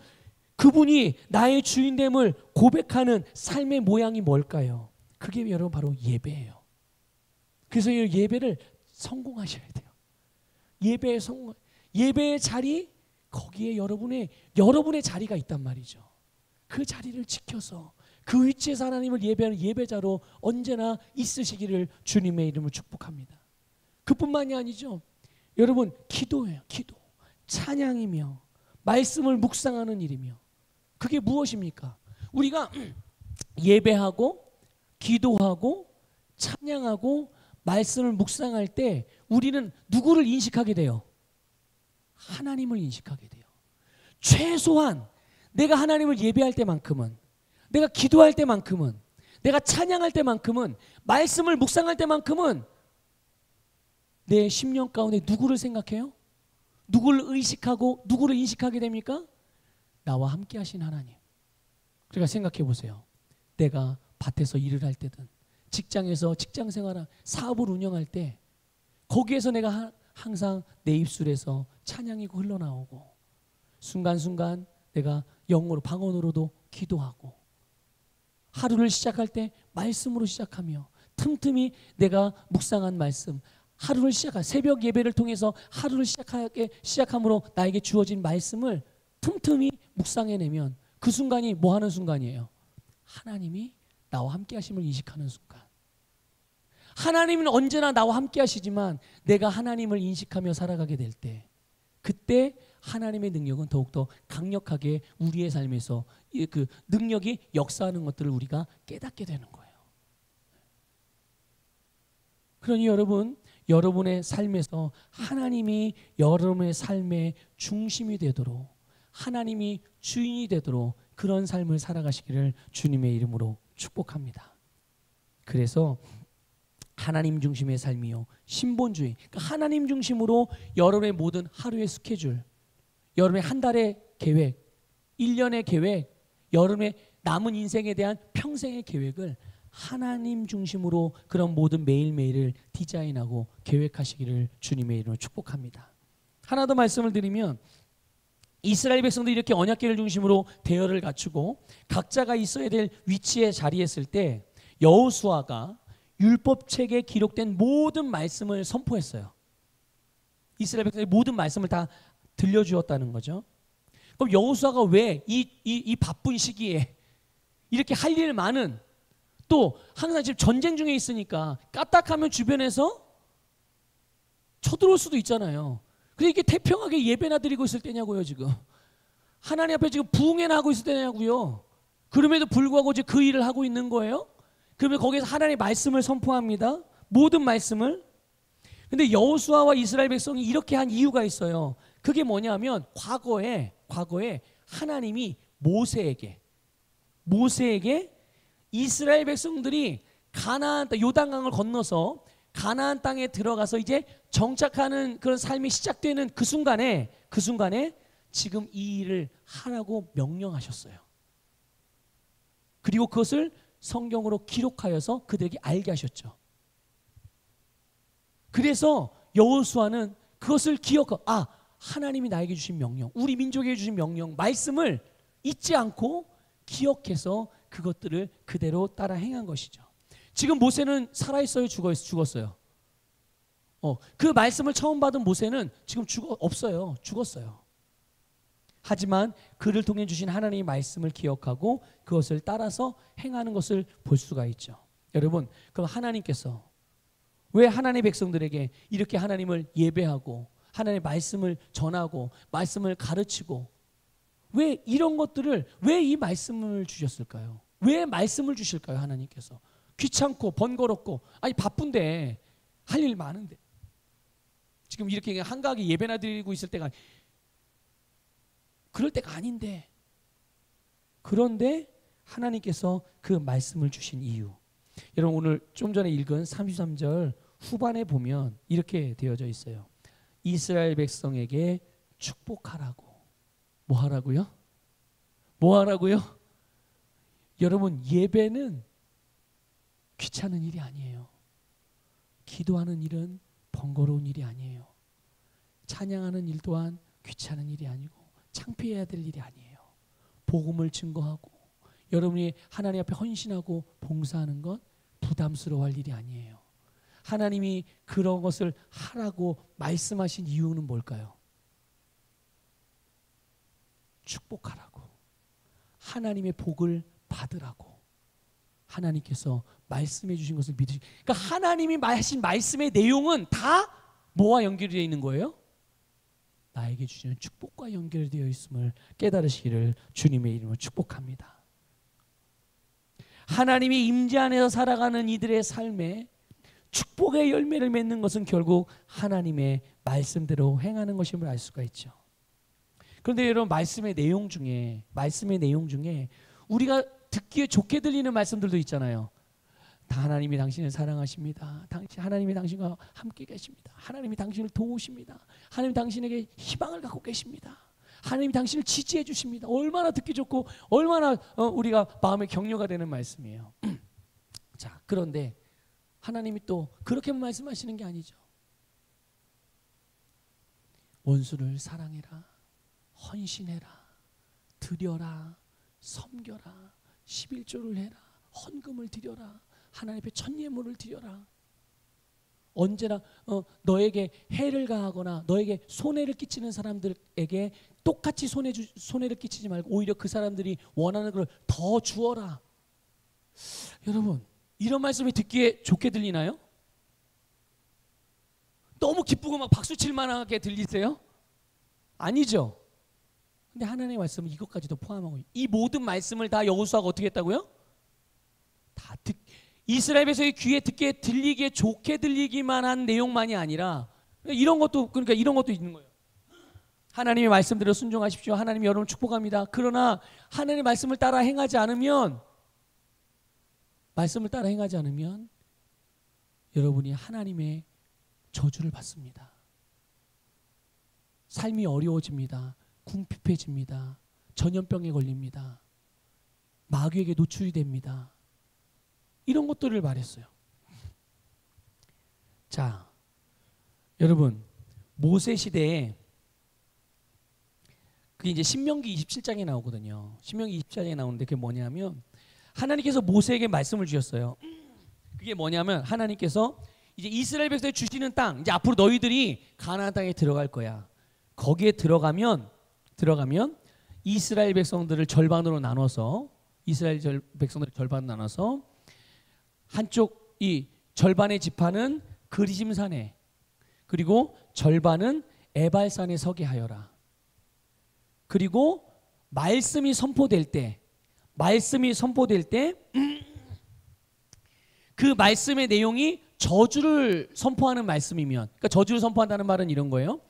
그분이 나의 주인됨을 고백하는 삶의 모양이 뭘까요? 그게 여러분 바로 예배예요. 그래서 이 예배를 성공하셔야 돼요. 예배의 자리, 거기에 여러분의 자리가 있단 말이죠. 그 자리를 지켜서 그 위치에서 하나님을 예배하는 예배자로 언제나 있으시기를 주님의 이름으로 축복합니다. 그뿐만이 아니죠. 여러분, 기도예요. 기도. 찬양이며 말씀을 묵상하는 일이며, 그게 무엇입니까? 우리가 예배하고 기도하고 찬양하고 말씀을 묵상할 때 우리는 누구를 인식하게 돼요? 하나님을 인식하게 돼요. 최소한 내가 하나님을 예배할 때만큼은, 내가 기도할 때만큼은, 내가 찬양할 때만큼은, 말씀을 묵상할 때만큼은 내 심령 가운데 누구를 생각해요? 누구를 의식하고 누구를 인식하게 됩니까? 나와 함께 하신 하나님. 그러니까 생각해 보세요. 내가 밭에서 일을 할 때든 직장에서 직장 생활을, 사업을 운영할 때 거기에서 내가 항상 내 입술에서 찬양이 흘러나오고, 순간순간 내가 영어로, 방언으로도 기도하고, 하루를 시작할 때 말씀으로 시작하며, 틈틈이 내가 묵상한 말씀, 하루를 시작할 새벽 예배를 통해서 하루를 시작함으로 나에게 주어진 말씀을 틈틈이 묵상해내면 그 순간이 뭐 하는 순간이에요? 하나님이 나와 함께 하심을 인식하는 순간. 하나님은 언제나 나와 함께 하시지만 내가 하나님을 인식하며 살아가게 될 때, 그때 하나님의 능력은 더욱더 강력하게 우리의 삶에서 그 능력이 역사하는 것들을 우리가 깨닫게 되는 거예요. 그러니 여러분, 여러분의 삶에서 하나님이 여러분의 삶의 중심이 되도록, 하나님이 주인이 되도록 그런 삶을 살아가시기를 주님의 이름으로 축복합니다. 그래서 하나님 중심의 삶이요, 신본주의, 그러니까 하나님 중심으로 여러분의 모든 하루의 스케줄, 여러분의 한 달의 계획, 1년의 계획, 여러분의 남은 인생에 대한 평생의 계획을 하나님 중심으로 그런 모든 매일매일을 디자인하고 계획하시기를 주님의 이름으로 축복합니다. 하나 더 말씀을 드리면, 이스라엘 백성들이 이렇게 언약궤를 중심으로 대열을 갖추고 각자가 있어야 될 위치에 자리했을 때 여호수아가 율법책에 기록된 모든 말씀을 선포했어요. 이스라엘 백성들이 모든 말씀을 다 들려주었다는 거죠. 그럼 여호수아가 왜 이 바쁜 시기에 이렇게 할 일 많은, 또 항상 지금 전쟁 중에 있으니까 까딱하면 주변에서 쳐들어올 수도 있잖아요. 그래서 이게 태평하게 예배나 드리고 있을 때냐고요. 지금 하나님 앞에 지금 부흥회나 하고 있을 때냐고요. 그럼에도 불구하고 이제 그 일을 하고 있는 거예요. 그러면 거기서 하나님의 말씀을 선포합니다. 모든 말씀을. 근데 여호수아와 이스라엘 백성이 이렇게 한 이유가 있어요. 그게 뭐냐면 과거에 하나님이 모세에게 이스라엘 백성들이 가나안 땅, 요단강을 건너서 가나안 땅에 들어가서 이제 정착하는 그런 삶이 시작되는 그 순간에 지금 이 일을 하라고 명령하셨어요. 그리고 그것을 성경으로 기록하여서 그들에게 알게 하셨죠. 그래서 여호수아는 그것을 기억하고, 하나님이 나에게 주신 명령, 우리 민족에게 주신 명령, 말씀을 잊지 않고 기억해서 그것들을 그대로 따라 행한 것이죠. 지금 모세는 살아있어요? 죽었어요? 그 말씀을 처음 받은 모세는 지금 없어요. 죽었어요. 하지만 그를 통해 주신 하나님의 말씀을 기억하고 그것을 따라서 행하는 것을 볼 수가 있죠. 여러분, 그럼 하나님께서 왜 하나님의 백성들에게 이렇게 하나님을 예배하고 하나님의 말씀을 전하고 말씀을 가르치고, 왜 이런 것들을, 왜 이 말씀을 주셨을까요? 왜 말씀을 주실까요? 하나님께서 귀찮고 번거롭고, 바쁜데 할 일 많은데 지금 이렇게 한가하게 예배나 드리고 있을 때가, 그럴 때가 아닌데, 그런데 하나님께서 그 말씀을 주신 이유, 여러분 오늘 좀 전에 읽은 33절 후반에 보면 이렇게 되어져 있어요. 이스라엘 백성에게 축복하라고. 뭐 하라고요? 뭐 하라고요? 여러분, 예배는 귀찮은 일이 아니에요. 기도하는 일은 번거로운 일이 아니에요. 찬양하는 일 또한 귀찮은 일이 아니고 창피해야 될 일이 아니에요. 복음을 증거하고 여러분이 하나님 앞에 헌신하고 봉사하는 것 부담스러워할 일이 아니에요. 하나님이 그런 것을 하라고 말씀하신 이유는 뭘까요? 축복하라고, 하나님의 복을 받으라고 하나님께서 말씀해 주신 것을 믿으시. 그러니까 하나님이 하신 말씀의 내용은 다 뭐와 연결되어 있는 거예요? 나에게 주시는 축복과 연결되어 있음을 깨달으시기를 주님의 이름으로 축복합니다. 하나님의 임재 안에서 살아가는 이들의 삶에 축복의 열매를 맺는 것은 결국 하나님의 말씀대로 행하는 것임을 알 수가 있죠. 그런데 여러분, 말씀의 내용 중에 우리가 듣기에 좋게 들리는 말씀들도 있잖아요. 하나님이 당신을 사랑하십니다. 하나님이 당신과 함께 계십니다. 하나님이 당신을 도우십니다. 하나님이 당신에게 희망을 갖고 계십니다. 하나님이 당신을 지지해 주십니다. 얼마나 듣기 좋고 얼마나 우리가 마음에 격려가 되는 말씀이에요. 자, 그런데 하나님이 또 그렇게만 말씀하시는 게 아니죠. 원수를 사랑해라, 헌신해라, 드려라, 섬겨라, 11조를 해라, 헌금을 드려라, 하나님 앞에 첫 예물을 드려라. 언제나 너에게 해를 가하거나 너에게 손해를 끼치는 사람들에게 똑같이 손해를 끼치지 말고 오히려 그 사람들이 원하는 걸 더 주어라. 여러분, 이런 말씀이 듣기에 좋게 들리나요? 너무 기쁘고 막 박수칠 만하게 들리세요? 아니죠. 근데 하나님의 말씀은 이것까지도 포함하고, 이 모든 말씀을 다 여호수아가 어떻게 했다고요? 이스라엘 백성의 귀에 듣게 들리기에 좋게 들리기만 한 내용만이 아니라 이런 것도 있는 거예요. 하나님의 말씀대로 순종하십시오. 하나님이 여러분을 축복합니다. 그러나 하나님의 말씀을 따라 행하지 않으면 여러분이 하나님의 저주를 받습니다. 삶이 어려워집니다. 궁핍해집니다. 전염병에 걸립니다. 마귀에게 노출이 됩니다. 이런 것들을 말했어요. 자, 여러분, 모세 시대에 그게 이제 신명기 27장에 나오거든요. 신명기 27장에 나오는데 그게 뭐냐면 하나님께서 모세에게 말씀을 주셨어요. 그게 뭐냐면 하나님께서 이제 이스라엘 백성에 주시는 땅, 이제 앞으로 너희들이 가나안 땅에 들어갈 거야. 거기에 들어가면 이스라엘 백성들을 절반으로 나눠서 한쪽 이 절반의 지파는 그리심산에, 그리고 절반은 에발산에 서게 하여라. 그리고 말씀이 선포될 때 그 말씀의 내용이 저주를 선포하는 말씀이면, 그러니까 저주를 선포한다는 말은 이런 거예요.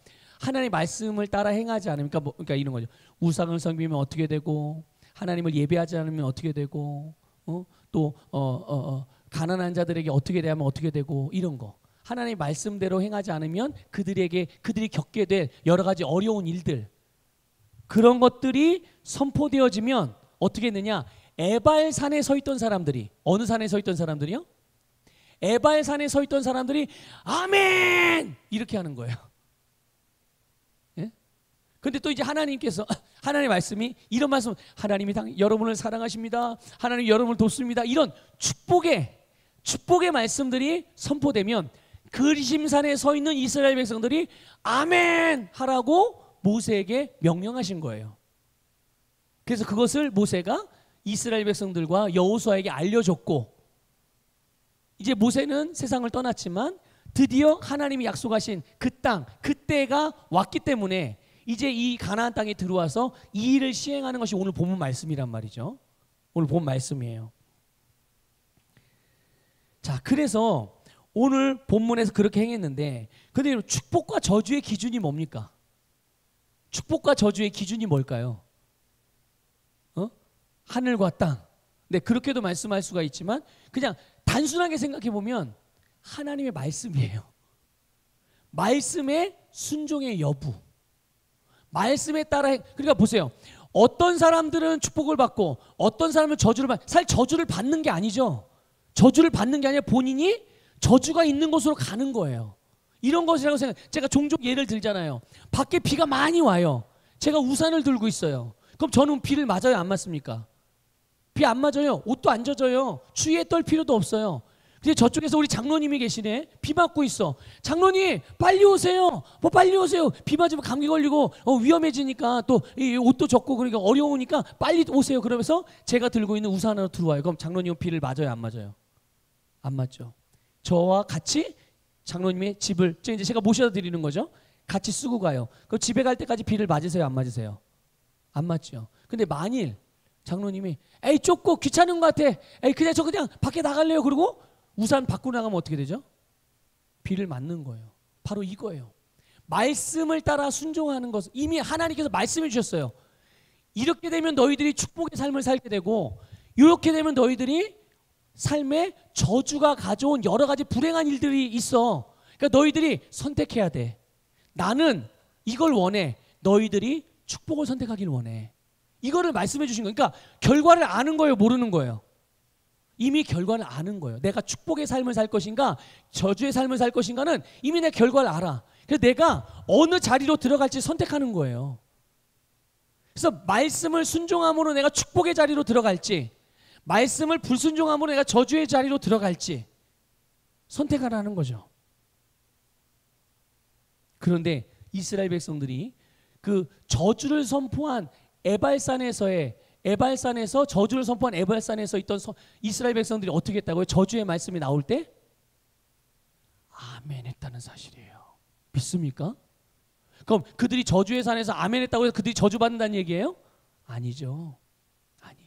하나님의 말씀을 따라 행하지 않으면, 그러니까 이런 거죠. 우상을 섬기면 어떻게 되고, 하나님을 예배하지 않으면 어떻게 되고, 가난한 자들에게 어떻게 대하면 어떻게 되고, 이런 거. 하나님의 말씀대로 행하지 않으면 그들이 겪게 될 여러 가지 어려운 일들, 그런 것들이 선포되어지면 어떻게 되느냐? 에발산에 서 있던 사람들이, 어느 산에 서 있던 사람들이요? 에발산에 서 있던 사람들이 아멘! 이렇게 하는 거예요. 예? 근데 또 이제 하나님의 말씀이 이런 말씀, 하나님이 여러분을 사랑하십니다. 하나님이 여러분을 돕습니다. 이런 축복의 말씀들이 선포되면 그리심산에 서 있는 이스라엘 백성들이 아멘! 하라고 모세에게 명령하신 거예요. 그래서 그것을 모세가 이스라엘 백성들과 여호수아에게 알려줬고, 이제 모세는 세상을 떠났지만 드디어 하나님이 약속하신 그 땅, 그때가 왔기 때문에 이제 이 가나안 땅에 들어와서 이 일을 시행하는 것이 오늘 본문 말씀이란 말이죠. 오늘 본문 말씀이에요. 자, 그래서 오늘 본문에서 그렇게 행했는데, 근데 축복과 저주의 기준이 뭡니까? 축복과 저주의 기준이 뭘까요? 하늘과 땅. 네, 그렇게도 말씀할 수가 있지만 그냥 단순하게 생각해 보면 하나님의 말씀이에요. 말씀의 순종의 여부. 말씀에 따라, 그러니까 보세요. 어떤 사람들은 축복을 받고 어떤 사람은 저주를 사실 저주를 받는 게 아니죠. 저주를 받는 게 아니라 본인이 저주가 있는 곳으로 가는 거예요. 이런 것이라고 제가 종종 예를 들잖아요. 밖에 비가 많이 와요. 제가 우산을 들고 있어요. 그럼 저는 비를 맞아요, 안 맞습니까? 비 안 맞아요. 옷도 안 젖어요. 추위에 떨 필요도 없어요. 근데 저쪽에서 우리 장로님이 계시네. 비 맞고 있어. 장로님 빨리 오세요. 빨리 오세요. 비 맞으면 감기 걸리고 위험해지니까 또 옷도 젖고 그러니까 어려우니까 빨리 오세요. 그러면서 제가 들고 있는 우산으로 들어와요. 그럼 장로님은 비를 맞아요, 안 맞아요? 안 맞죠. 저와 같이 장로님의 집을 이제 제가 모셔다 드리는 거죠. 같이 쓰고 가요. 그 집에 갈 때까지 비를 맞으세요? 안 맞으세요? 안 맞죠. 근데 만일 장로님이 에이 좁고 귀찮은 것 같아. 에이 그냥 저 그냥 밖에 나갈래요. 그러고 우산 밖으로 나가면 어떻게 되죠? 비를 맞는 거예요. 바로 이거예요. 말씀을 따라 순종하는 것은 이미 하나님께서 말씀해 주셨어요. 이렇게 되면 너희들이 축복의 삶을 살게 되고 이렇게 되면 너희들이 삶에 저주가 가져온 여러 가지 불행한 일들이 있어. 그러니까 너희들이 선택해야 돼. 나는 이걸 원해. 너희들이 축복을 선택하길 원해. 이거를 말씀해 주신 거예요. 그러니까 결과를 아는 거예요, 모르는 거예요? 이미 결과를 아는 거예요. 내가 축복의 삶을 살 것인가 저주의 삶을 살 것인가는 이미 내 결과를 알아. 그래서 내가 어느 자리로 들어갈지 선택하는 거예요. 그래서 말씀을 순종함으로 내가 축복의 자리로 들어갈지, 말씀을 불순종함으로 내가 저주의 자리로 들어갈지 선택하라는 거죠. 그런데 이스라엘 백성들이 그 저주를 선포한 에발산에서 저주를 선포한 에발산에서 있던 이스라엘 백성들이 어떻게 했다고요? 저주의 말씀이 나올 때 아멘 했다는 사실이에요. 믿습니까? 그럼 그들이 저주의 산에서 아멘 했다고 해서 그들이 저주받는다는 얘기예요? 아니죠. 아니.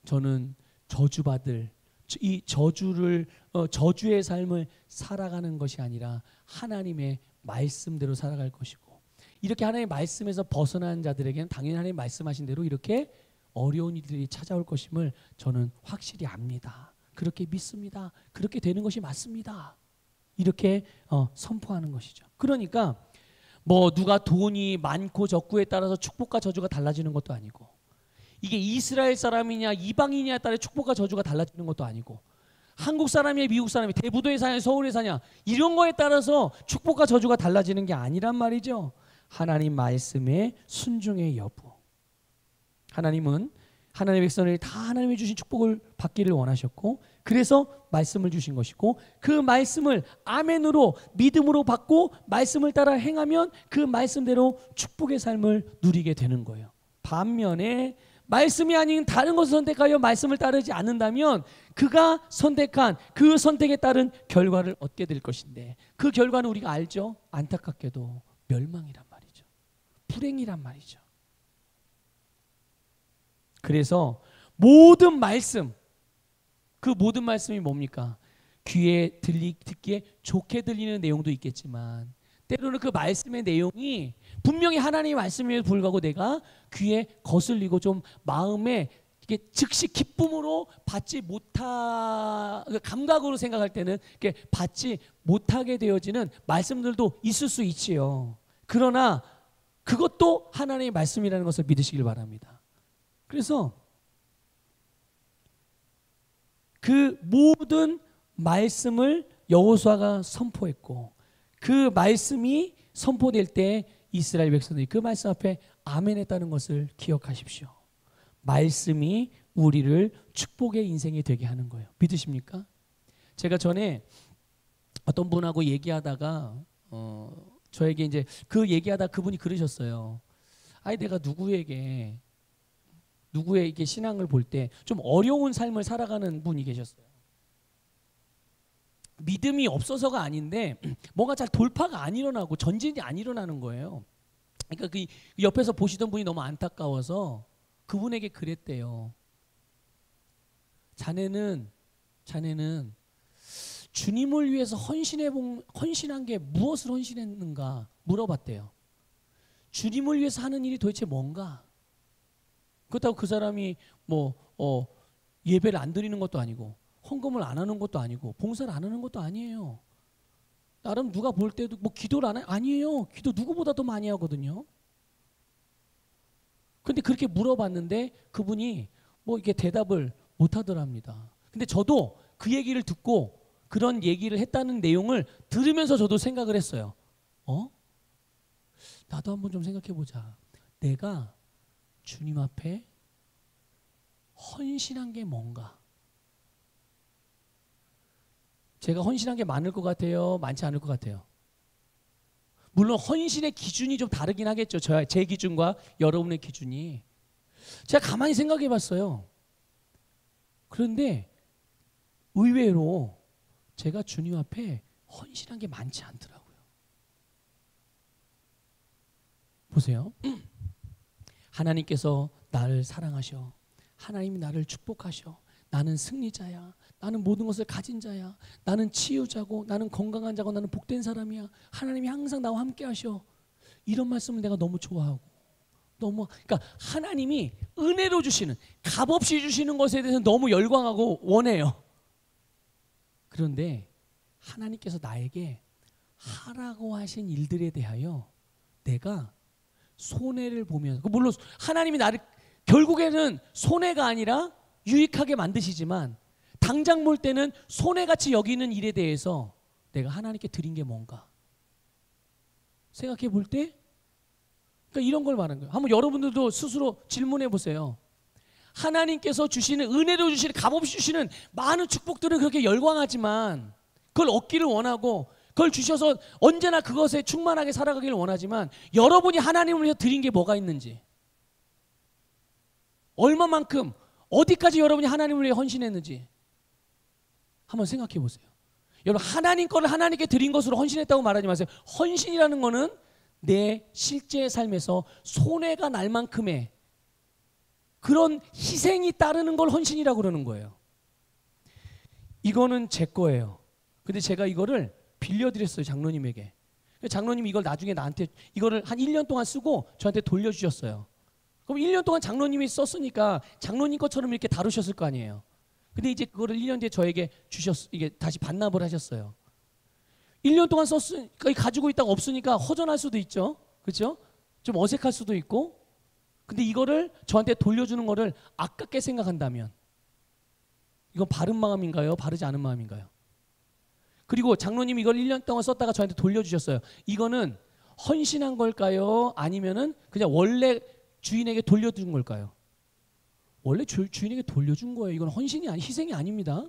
저는 저주받을 이 저주의 삶을 살아가는 것이 아니라 하나님의 말씀대로 살아갈 것이고, 이렇게 하나님의 말씀에서 벗어난 자들에게는 당연히 하나님 말씀하신 대로 이렇게 어려운 일들이 찾아올 것임을 저는 확실히 압니다. 그렇게 믿습니다. 그렇게 되는 것이 맞습니다. 이렇게 선포하는 것이죠. 그러니까 뭐 누가 돈이 많고 적고에 따라서 축복과 저주가 달라지는 것도 아니고, 이게 이스라엘 사람이냐 이방인이냐에 따라 축복과 저주가 달라지는 것도 아니고, 한국 사람이냐 미국 사람이 대부도에 사냐 서울에 사냐 이런 거에 따라서 축복과 저주가 달라지는 게 아니란 말이죠. 하나님 말씀의 순종의 여부. 하나님은 하나님의 백성들이 다 하나님이 주신 축복을 받기를 원하셨고, 그래서 말씀을 주신 것이고, 그 말씀을 아멘으로 믿음으로 받고 말씀을 따라 행하면 그 말씀대로 축복의 삶을 누리게 되는 거예요. 반면에 말씀이 아닌 다른 것을 선택하여 말씀을 따르지 않는다면 그가 선택한 그 선택에 따른 결과를 얻게 될 것인데, 그 결과는 우리가 알죠. 안타깝게도 멸망이란 말이죠. 불행이란 말이죠. 그래서 모든 말씀, 그 모든 말씀이 뭡니까? 귀에 듣기에 좋게 들리는 내용도 있겠지만 때로는 그 말씀의 내용이 분명히 하나님의 말씀임에도 불구하고 내가 귀에 거슬리고 좀 마음에 이게 즉시 기쁨으로 받지 감각으로 생각할 때는 이렇게 받지 못하게 되어지는 말씀들도 있을 수 있지요. 그러나 그것도 하나님의 말씀이라는 것을 믿으시길 바랍니다. 그래서 그 모든 말씀을 여호수아가 선포했고, 그 말씀이 선포될 때 이스라엘 백성들이 그 말씀 앞에 아멘 했다는 것을 기억하십시오. 말씀이 우리를 축복의 인생이 되게 하는 거예요. 믿으십니까? 제가 전에 어떤 분하고 얘기하다가 저에게 이제 그 얘기하다 그분이 그러셨어요. 아니 내가 누구에게 신앙을 볼 때 좀 어려운 삶을 살아가는 분이 계셨어요. 믿음이 없어서가 아닌데 뭔가 잘 돌파가 안 일어나고 전진이 안 일어나는 거예요. 그러니까 그 옆에서 보시던 분이 너무 안타까워서 그분에게 그랬대요. 자네는 주님을 위해서 헌신한 게 무엇을 헌신했는가 물어봤대요. 주님을 위해서 하는 일이 도대체 뭔가? 그렇다고 그 사람이 예배를 안 드리는 것도 아니고 헌금을 안 하는 것도 아니고 봉사를 안 하는 것도 아니에요. 나름 누가 볼 때도 기도를 안 해요? 아니에요. 기도 누구보다 더 많이 하거든요. 근데 그렇게 물어봤는데 그분이 이게 대답을 못 하더랍니다. 근데 저도 그 얘기를 듣고 그런 얘기를 했다는 내용을 들으면서 저도 생각을 했어요. 나도 한번 좀 생각해 보자. 내가 주님 앞에 헌신한 게 뭔가? 제가 헌신한 게 많을 것 같아요? 많지 않을 것 같아요? 물론 헌신의 기준이 좀 다르긴 하겠죠. 제 기준과 여러분의 기준이. 제가 가만히 생각해 봤어요. 그런데 의외로 제가 주님 앞에 헌신한 게 많지 않더라고요. 보세요. 하나님께서 나를 사랑하셔. 하나님이 나를 축복하셔. 나는 승리자야. 나는 모든 것을 가진 자야. 나는 치유자고, 나는 건강한 자고, 나는 복된 사람이야. 하나님이 항상 나와 함께 하셔. 이런 말씀을 내가 너무 좋아하고, 그러니까 하나님이 은혜로 주시는, 값없이 주시는 것에 대해서 너무 열광하고 원해요. 그런데 하나님께서 나에게 하라고 하신 일들에 대하여 내가 손해를 보면서, 물론 하나님이 나를 결국에는 손해가 아니라 유익하게 만드시지만, 당장 볼 때는 손해같이 여기는 일에 대해서 내가 하나님께 드린 게 뭔가 생각해 볼 때, 그러니까 이런 걸 말하는 거예요. 한번 여러분들도 스스로 질문해 보세요. 하나님께서 주시는, 은혜로 주시는, 값없이 주시는 많은 축복들은 그렇게 열광하지만, 그걸 얻기를 원하고 그걸 주셔서 언제나 그것에 충만하게 살아가기를 원하지만, 여러분이 하나님을 위해서 드린 게 뭐가 있는지, 얼마만큼, 어디까지 여러분이 하나님을 위해 헌신했는지 한번 생각해 보세요. 여러분, 하나님 거를 하나님께 드린 것으로 헌신했다고 말하지 마세요. 헌신이라는 거는 내 실제 삶에서 손해가 날 만큼의 그런 희생이 따르는 걸 헌신이라고 그러는 거예요. 이거는 제 거예요. 근데 제가 이거를 빌려드렸어요, 장로님에게. 장로님이 이걸 나중에 나한테 이거를 한 1년 동안 쓰고 저한테 돌려주셨어요. 그럼 1년 동안 장로님이 썼으니까 장로님 것처럼 이렇게 다루셨을 거 아니에요. 근데 이제 그거를 1년 뒤에 저에게 이게 다시 반납을 하셨어요. 1년 동안 썼으니까 가지고 있다가 없으니까 허전할 수도 있죠. 그렇죠? 좀 어색할 수도 있고. 근데 이거를 저한테 돌려주는 거를 아깝게 생각한다면, 이건 바른 마음인가요? 바르지 않은 마음인가요? 그리고 장로님이 이걸 1년 동안 썼다가 저한테 돌려주셨어요. 이거는 헌신한 걸까요? 아니면은 그냥 원래 주인에게 돌려준 걸까요? 원래 주인에게 돌려준 거예요. 이건 헌신이 희생이 아닙니다.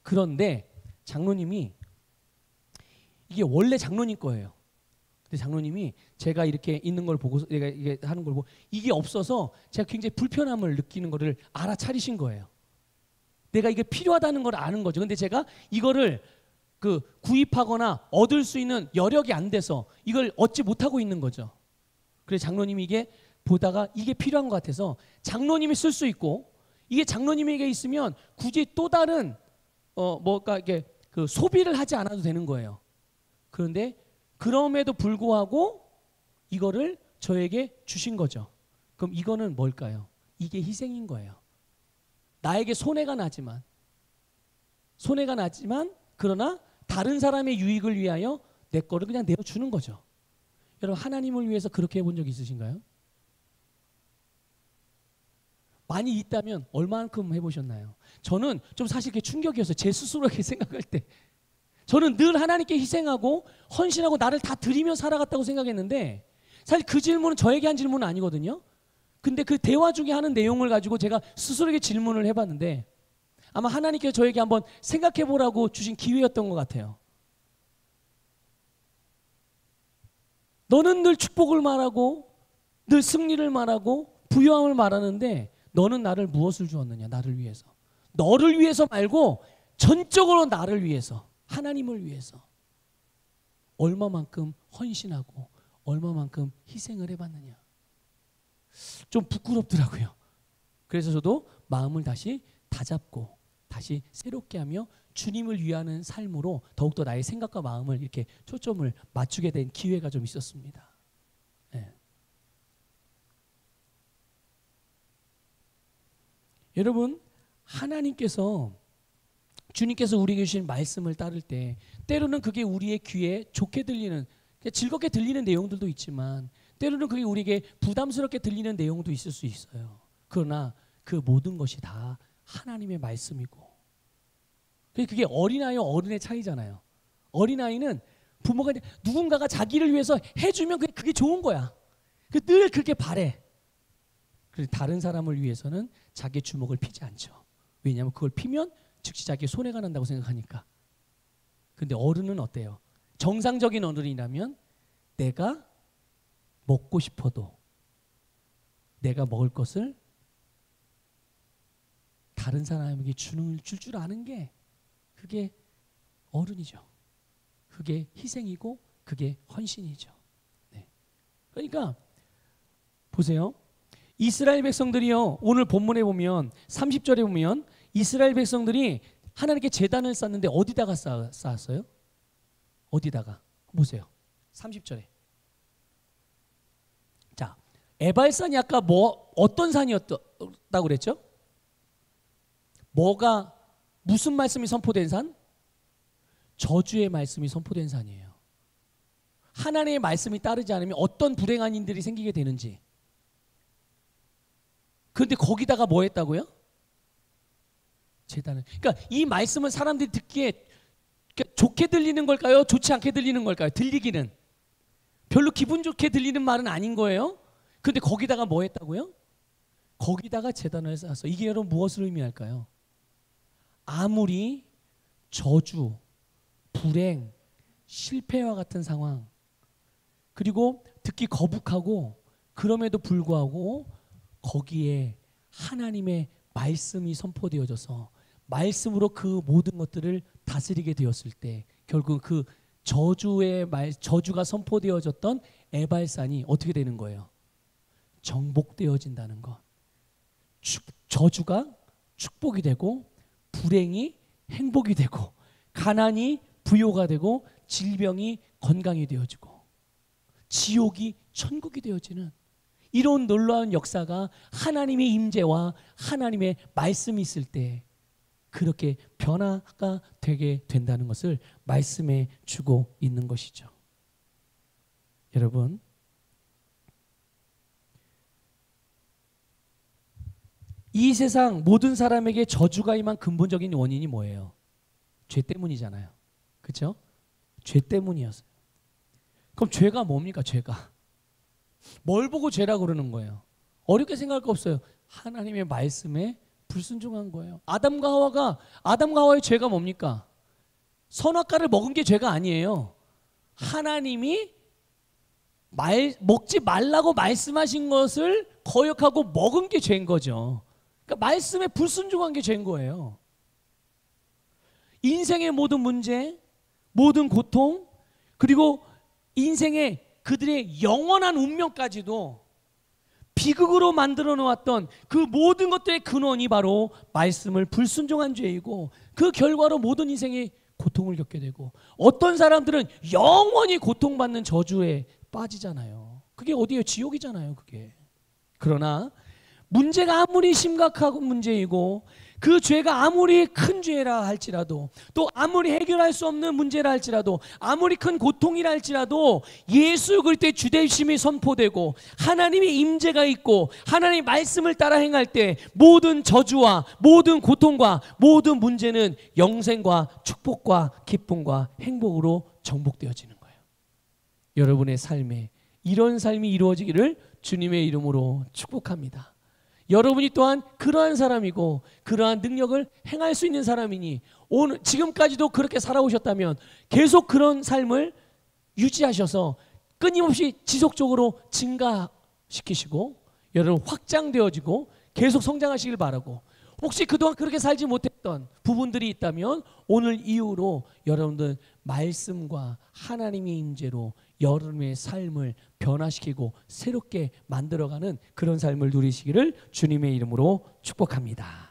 그런데 장로님이, 이게 원래 장로님 거예요. 근데 장로님이 제가 이렇게 있는 걸 보고, 내가 이게 하는 걸 보고 이게 없어서 제가 굉장히 불편함을 느끼는 거를 알아차리신 거예요. 내가 이게 필요하다는 걸 아는 거죠. 근데 제가 이거를 구입하거나 얻을 수 있는 여력이 안 돼서 이걸 얻지 못하고 있는 거죠. 그래서 장로님이 이게 보다가 이게 필요한 것 같아서 장로님이 쓸 수 있고, 이게 장로님에게 있으면 굳이 또 다른 이게 소비를 하지 않아도 되는 거예요. 그런데 그럼에도 불구하고 이거를 저에게 주신 거죠. 그럼 이거는 뭘까요? 이게 희생인 거예요. 나에게 손해가 나지만 그러나 다른 사람의 유익을 위하여 내 거를 그냥 내어주는 거죠. 여러분, 하나님을 위해서 그렇게 해본 적 있으신가요? 많이 있다면 얼마만큼 해보셨나요? 저는 좀 사실 그게 충격이었어요. 제 스스로에게 생각할 때. 저는 늘 하나님께 희생하고 헌신하고 나를 다 드리며 살아갔다고 생각했는데, 사실 그 질문은 저에게 한 질문은 아니거든요. 근데 그 대화 중에 하는 내용을 가지고 제가 스스로에게 질문을 해봤는데, 아마 하나님께서 저에게 한번 생각해보라고 주신 기회였던 것 같아요. 너는 늘 축복을 말하고 늘 승리를 말하고 부유함을 말하는데, 너는 나를 무엇을 주었느냐? 나를 위해서. 너를 위해서 말고 전적으로 나를 위해서, 하나님을 위해서 얼마만큼 헌신하고 얼마만큼 희생을 해봤느냐. 좀 부끄럽더라고요. 그래서 저도 마음을 다시 다잡고 다시 새롭게 하며 주님을 위하는 삶으로 더욱더 나의 생각과 마음을 이렇게 초점을 맞추게 된 기회가 좀 있었습니다. 네. 여러분, 주님께서 우리에게 주신 말씀을 따를 때 때로는 그게 우리의 귀에 좋게 들리는, 즐겁게 들리는 내용들도 있지만, 때로는 그게 우리에게 부담스럽게 들리는 내용도 있을 수 있어요. 그러나 그 모든 것이 다 하나님의 말씀이고, 그게 어린아이와 어른의 차이잖아요. 어린아이는 부모가 누군가가 자기를 위해서 해주면 그게 좋은 거야. 늘 그렇게 바래. 그래서 다른 사람을 위해서는 자기의 주먹을 피지 않죠. 왜냐하면 그걸 피면 즉시 자기의 손해가 난다고 생각하니까. 근데 어른은 어때요? 정상적인 어른이라면 내가 먹고 싶어도 내가 먹을 것을 다른 사람에게 줄 줄 아는 게, 그게 어른이죠. 그게 희생이고 그게 헌신이죠. 네. 그러니까 보세요. 이스라엘 백성들이요. 오늘 본문에 보면 30절에 보면 이스라엘 백성들이 하나님께 제단을 쌓는데 어디다가 쌓았어요? 어디다가? 보세요. 30절에. 자, 에발산이 아까 어떤 산이었다고 그랬죠? 뭐가 무슨 말씀이 선포된 산? 저주의 말씀이 선포된 산이에요. 하나님의 말씀이 따르지 않으면 어떤 불행한 일들이 생기게 되는지. 그런데 거기다가 뭐 했다고요? 제단을. 그러니까 이 말씀은 사람들이 듣기에 좋게 들리는 걸까요? 좋지 않게 들리는 걸까요? 들리기는. 별로 기분 좋게 들리는 말은 아닌 거예요. 그런데 거기다가 뭐 했다고요? 거기다가 제단을 쌓았어. 이게 여러분 무엇을 의미할까요? 아무리 저주, 불행, 실패와 같은 상황, 그리고 듣기 거북하고 그럼에도 불구하고 거기에 하나님의 말씀이 선포되어져서 말씀으로 그 모든 것들을 다스리게 되었을 때 결국 그 저주가 선포되어졌던 에발산이 어떻게 되는 거예요? 정복되어진다는 것. 저주가 축복이 되고 불행이 행복이 되고 가난이 부요가 되고 질병이 건강이 되어지고 지옥이 천국이 되어지는 이런 놀라운 역사가 하나님의 임재와 하나님의 말씀이 있을 때 그렇게 변화가 되게 된다는 것을 말씀해 주고 있는 것이죠. 여러분, 이 세상 모든 사람에게 저주가 임한 근본적인 원인이 뭐예요? 죄 때문이잖아요. 그렇죠? 죄 때문이었어요. 그럼 죄가 뭡니까? 죄가. 뭘 보고 죄라고 그러는 거예요? 어렵게 생각할 거 없어요. 하나님의 말씀에 불순종한 거예요. 아담과 하와의 죄가 뭡니까? 선악과를 먹은 게 죄가 아니에요. 하나님이 먹지 말라고 말씀하신 것을 거역하고 먹은 게 죄인 거죠. 그러니까 말씀에 불순종한 게 죄인 거예요. 인생의 모든 문제, 모든 고통, 그리고 인생의 그들의 영원한 운명까지도 비극으로 만들어 놓았던 그 모든 것들의 근원이 바로 말씀을 불순종한 죄이고 그 결과로 모든 인생의 고통을 겪게 되고 어떤 사람들은 영원히 고통받는 저주에 빠지잖아요. 그게 어디예요? 지옥이잖아요. 그게. 그러나 문제가 아무리 심각한 문제이고 그 죄가 아무리 큰 죄라 할지라도 또 아무리 해결할 수 없는 문제라 할지라도 아무리 큰 고통이라 할지라도 예수 그리스도의 주되심이 선포되고 하나님의 임재가 있고 하나님의 말씀을 따라 행할 때 모든 저주와 모든 고통과 모든 문제는 영생과 축복과 기쁨과 행복으로 정복되어지는 거예요. 여러분의 삶에 이런 삶이 이루어지기를 주님의 이름으로 축복합니다. 여러분이 또한 그러한 사람이고 그러한 능력을 행할 수 있는 사람이니 오늘 지금까지도 그렇게 살아오셨다면 계속 그런 삶을 유지하셔서 끊임없이 지속적으로 증가시키시고 여러분 확장되어지고 계속 성장하시길 바라고 혹시 그동안 그렇게 살지 못했던 부분들이 있다면 오늘 이후로 여러분들 말씀과 하나님의 임재로 여러분의 삶을 변화시키고 새롭게 만들어가는 그런 삶을 누리시기를 주님의 이름으로 축복합니다.